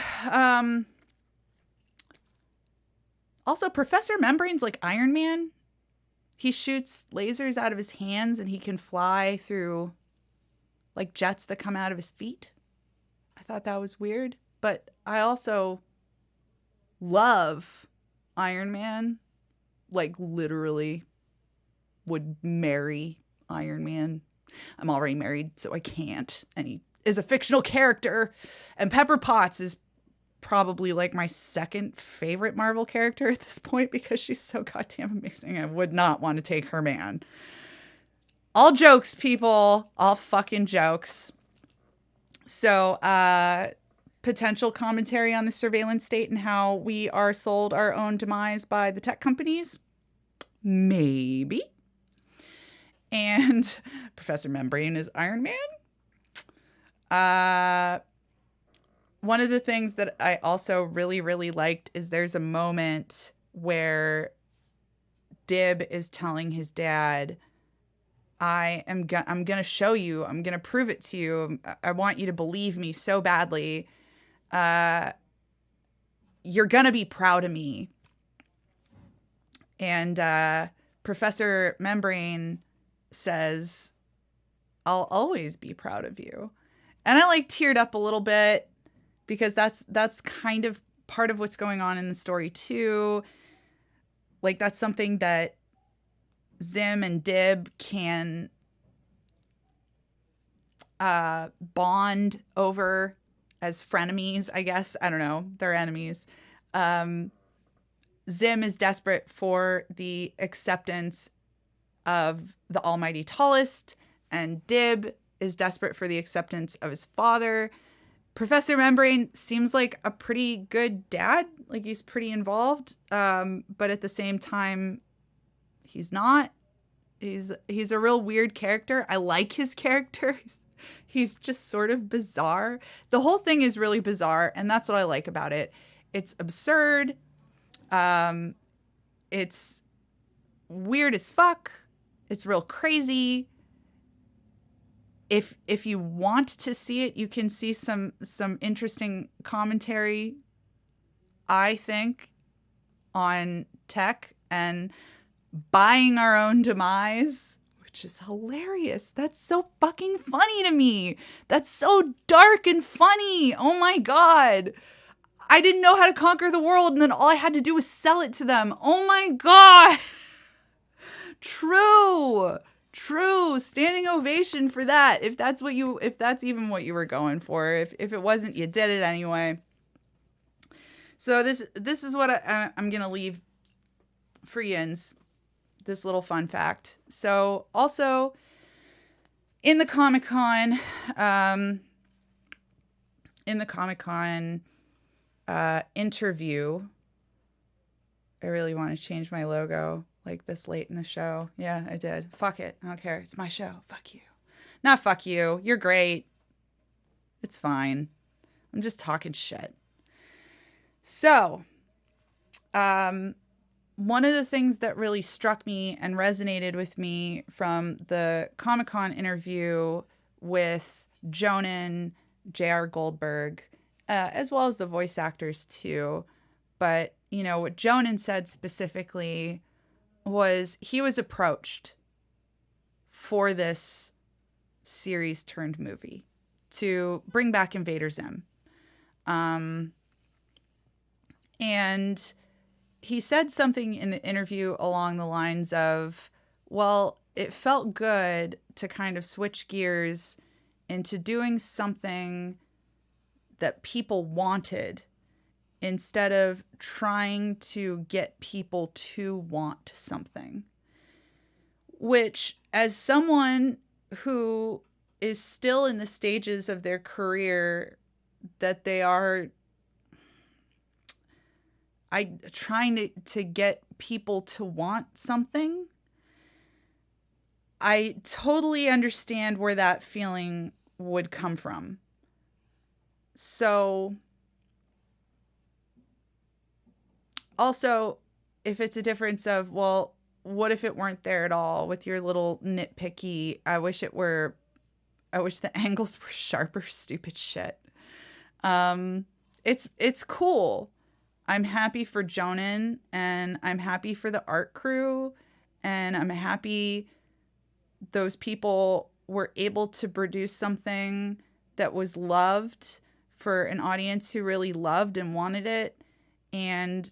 also, Professor Membrane's like Iron Man. He shoots lasers out of his hands and he can fly through like jets that come out of his feet. I thought that was weird. But I also love Iron Man. Like, literally would marry Iron Man. I'm already married, so I can't. And he is a fictional character. And Pepper Potts is probably like my second favorite Marvel character at this point because she's so goddamn amazing. I would not want to take her man. All jokes, people. All fucking jokes. So, potential commentary on the surveillance state and how we are sold our own demise by the tech companies? Maybe. And Professor Membrane is Iron Man. One of the things that I also really, really liked is there's a moment where Dib is telling his dad, I'm going to show you. I'm going to prove it to you. I want you to believe me so badly. You're going to be proud of me. And Professor Membrane says, I'll always be proud of you. And I like teared up a little bit because that's kind of part of what's going on in the story too. Like, that's something that Zim and Dib can bond over as frenemies, I guess. I don't know. They're enemies. Zim is desperate for the acceptance of the almighty tallest, and Dib is desperate for the acceptance of his father. Professor Membrane seems like a pretty good dad. Like, he's pretty involved. But at the same time, he's not. He's a real weird character. I like his character. He's just sort of bizarre. The whole thing is really bizarre, and that's what I like about it. It's absurd. It's weird as fuck. It's real crazy. If you want to see it, you can see some interesting commentary, I think, on tech and buying our own demise, which is hilarious. That's so fucking funny to me. That's so dark and funny. Oh my God. I didn't know how to conquer the world, and then all I had to do was sell it to them. Oh my God. True. Standing ovation for that. If that's even what you were going for. If it wasn't, you did it anyway. So this is what I'm going to leave for yins. This little fun fact. So also in the Comic-Con interview, I really want to change my logo like this late in the show. Yeah, I did. Fuck it. I don't care. It's my show. Fuck you. Not fuck you. You're great. It's fine. I'm just talking shit. So, one of the things that really struck me and resonated with me from the Comic-Con interview with Jhonen, J.R. Goldberg, as well as the voice actors too. But, you know, what Jhonen said specifically was he was approached for this series turned movie to bring back Invader Zim. And he said something in the interview along the lines of, well, it felt good to kind of switch gears into doing something that people wanted instead of trying to get people to want something. Which, as someone who is still in the stages of their career that they are trying to get people to want something, I totally understand where that feeling would come from. So, also, if it's a difference of, well, what if it weren't there at all with your little nitpicky, I wish the angles were sharper, stupid shit. It's cool. I'm happy for Jhonen, and I'm happy for the art crew, and I'm happy those people were able to produce something that was loved for an audience who really loved and wanted it. And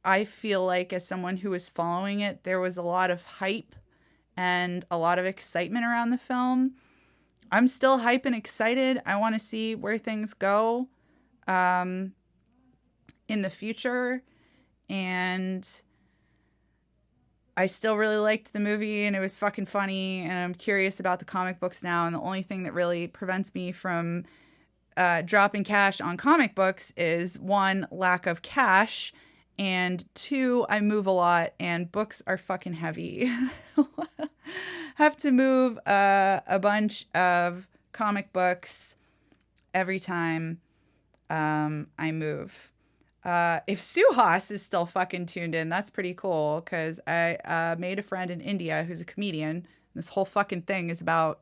I feel like, as someone who was following it, there was a lot of hype and a lot of excitement around the film. I'm still hype and excited. I want to see where things go in the future. And I still really liked the movie, and it was fucking funny, and I'm curious about the comic books now. And the only thing that really prevents me from dropping cash on comic books is, one, lack of cash, and two, I move a lot, and books are fucking heavy. Have to move a bunch of comic books every time I move. If Suhas is still fucking tuned in, that's pretty cool, because I made a friend in India who's a comedian. This whole fucking thing is about,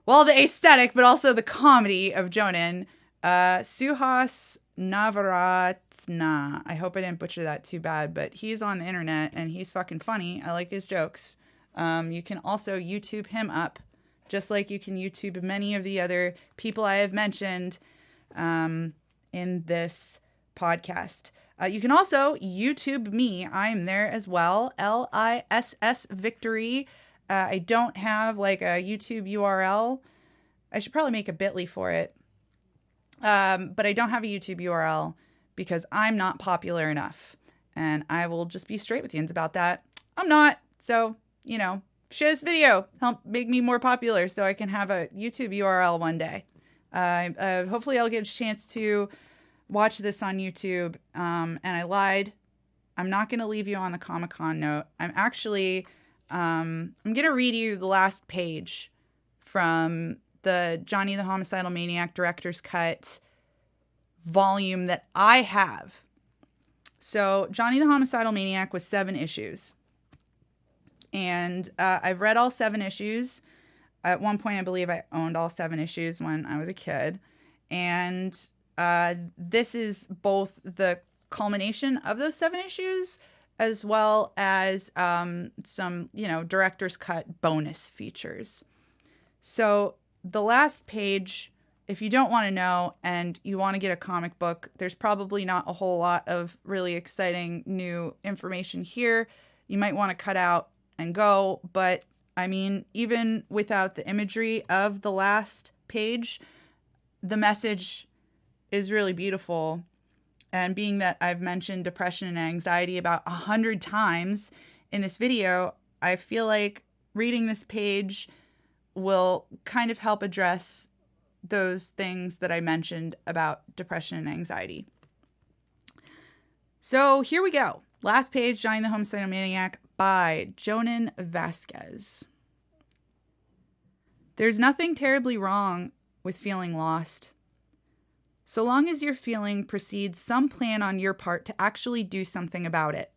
well, the aesthetic, but also the comedy of Jhonen. Suhas Navaratna. I hope I didn't butcher that too bad, but he's on the internet and he's fucking funny. I like his jokes. You can also YouTube him up, just like you can YouTube many of the other people I have mentioned in this podcast. You can also YouTube me. I am there as well. Liss Victory. I don't have like a YouTube URL I should probably make a bit.ly for it. But I don't have a YouTube URL because I'm not popular enough. And I will just be straight with you about that. I'm not. So, you know, share this video. Help make me more popular so I can have a YouTube URL one day. Hopefully I'll get a chance to watch this on YouTube. And I lied. I'm not going to leave you on the Comic-Con note. I'm actually, I'm going to read you the last page from the Johnny the Homicidal Maniac Director's Cut volume that I have. So Johnny the Homicidal Maniac was 7 issues. And I've read all 7 issues. At one point, I believe I owned all 7 issues when I was a kid. And this is both the culmination of those 7 issues as well as some, you know, director's cut bonus features. So the last page, if you don't want to know and you want to get a comic book, there's probably not a whole lot of really exciting new information here. You might want to cut out and go, but I mean, even without the imagery of the last page, the message is really beautiful. And being that I've mentioned depression and anxiety about 100 times in this video, I feel like reading this page will kind of help address those things that I mentioned about depression and anxiety. So here we go. Last page, Johnny the Homicidal Maniac by Jhonen Vasquez. There's nothing terribly wrong with feeling lost. So long as your feeling precedes some plan on your part to actually do something about it.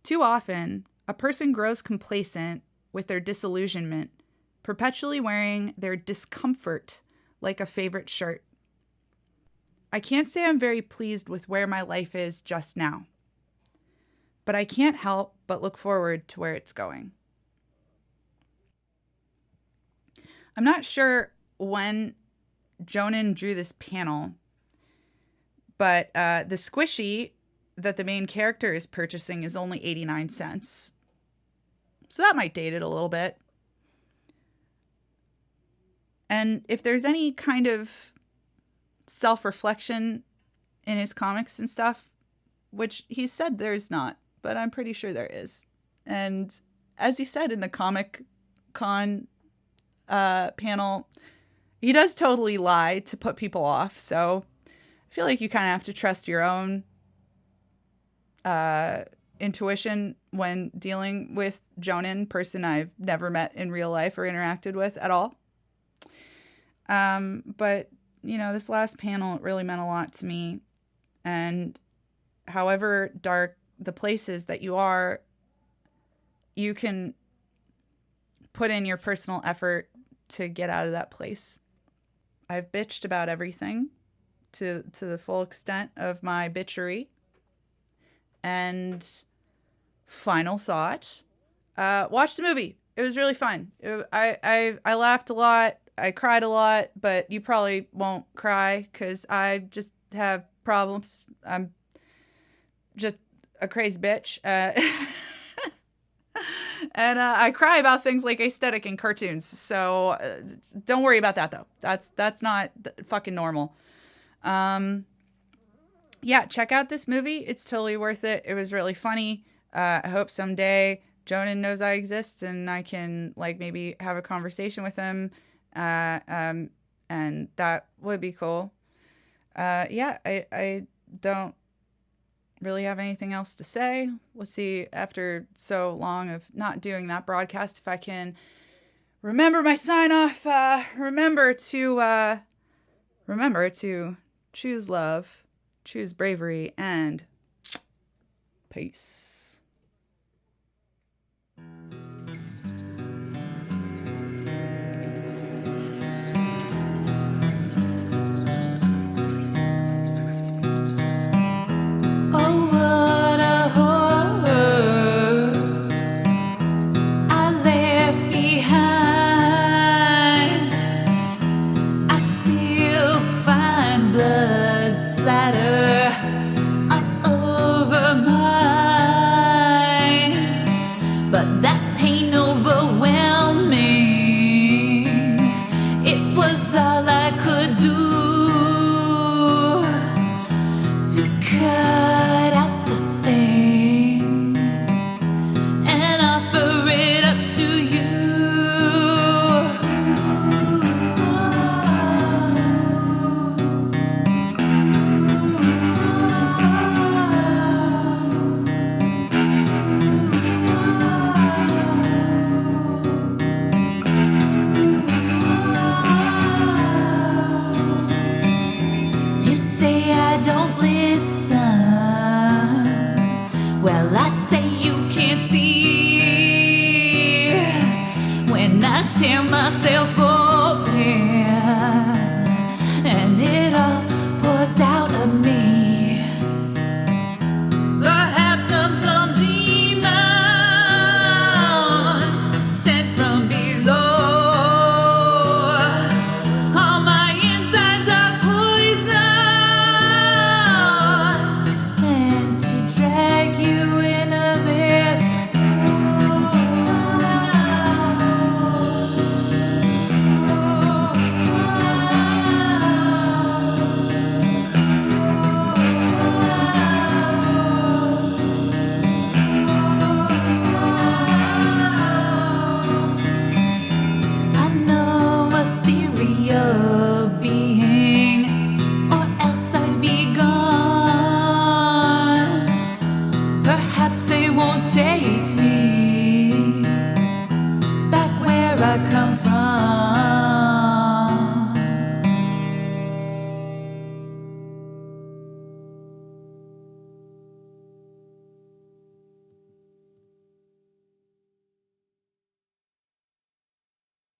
Too often, a person grows complacent with their disillusionment, perpetually wearing their discomfort like a favorite shirt. I can't say I'm very pleased with where my life is just now, but I can't help but look forward to where it's going. I'm not sure when Jhonen drew this panel, but the squishy that the main character is purchasing is only 89 cents. So that might date it a little bit. And if there's any kind of self-reflection in his comics and stuff, which he said there's not, but I'm pretty sure there is. And as he said in the Comic-Con panel, he does totally lie to put people off. So I feel like you kind of have to trust your own intuition when dealing with Jhonen, person I've never met in real life or interacted with at all. But, you know, this last panel really meant a lot to me. And however dark the places that you are, you can put in your personal effort to get out of that place. I've bitched about everything to the full extent of my bitchery. And final thought, watch the movie. It was really fun. I laughed a lot. I cried a lot, but you probably won't cry because I just have problems. I'm just a crazy bitch. And I cry about things like aesthetic in cartoons. So don't worry about that, though. That's not fucking normal. Yeah, check out this movie. It's totally worth it. It was really funny. I hope someday Jhonen knows I exist and I can like maybe have a conversation with him. And that would be cool. Yeah, I don't really have anything else to say. Let's see, after so long of not doing that broadcast, if I can remember my sign off. Remember to choose love, choose bravery, and peace. But that Cause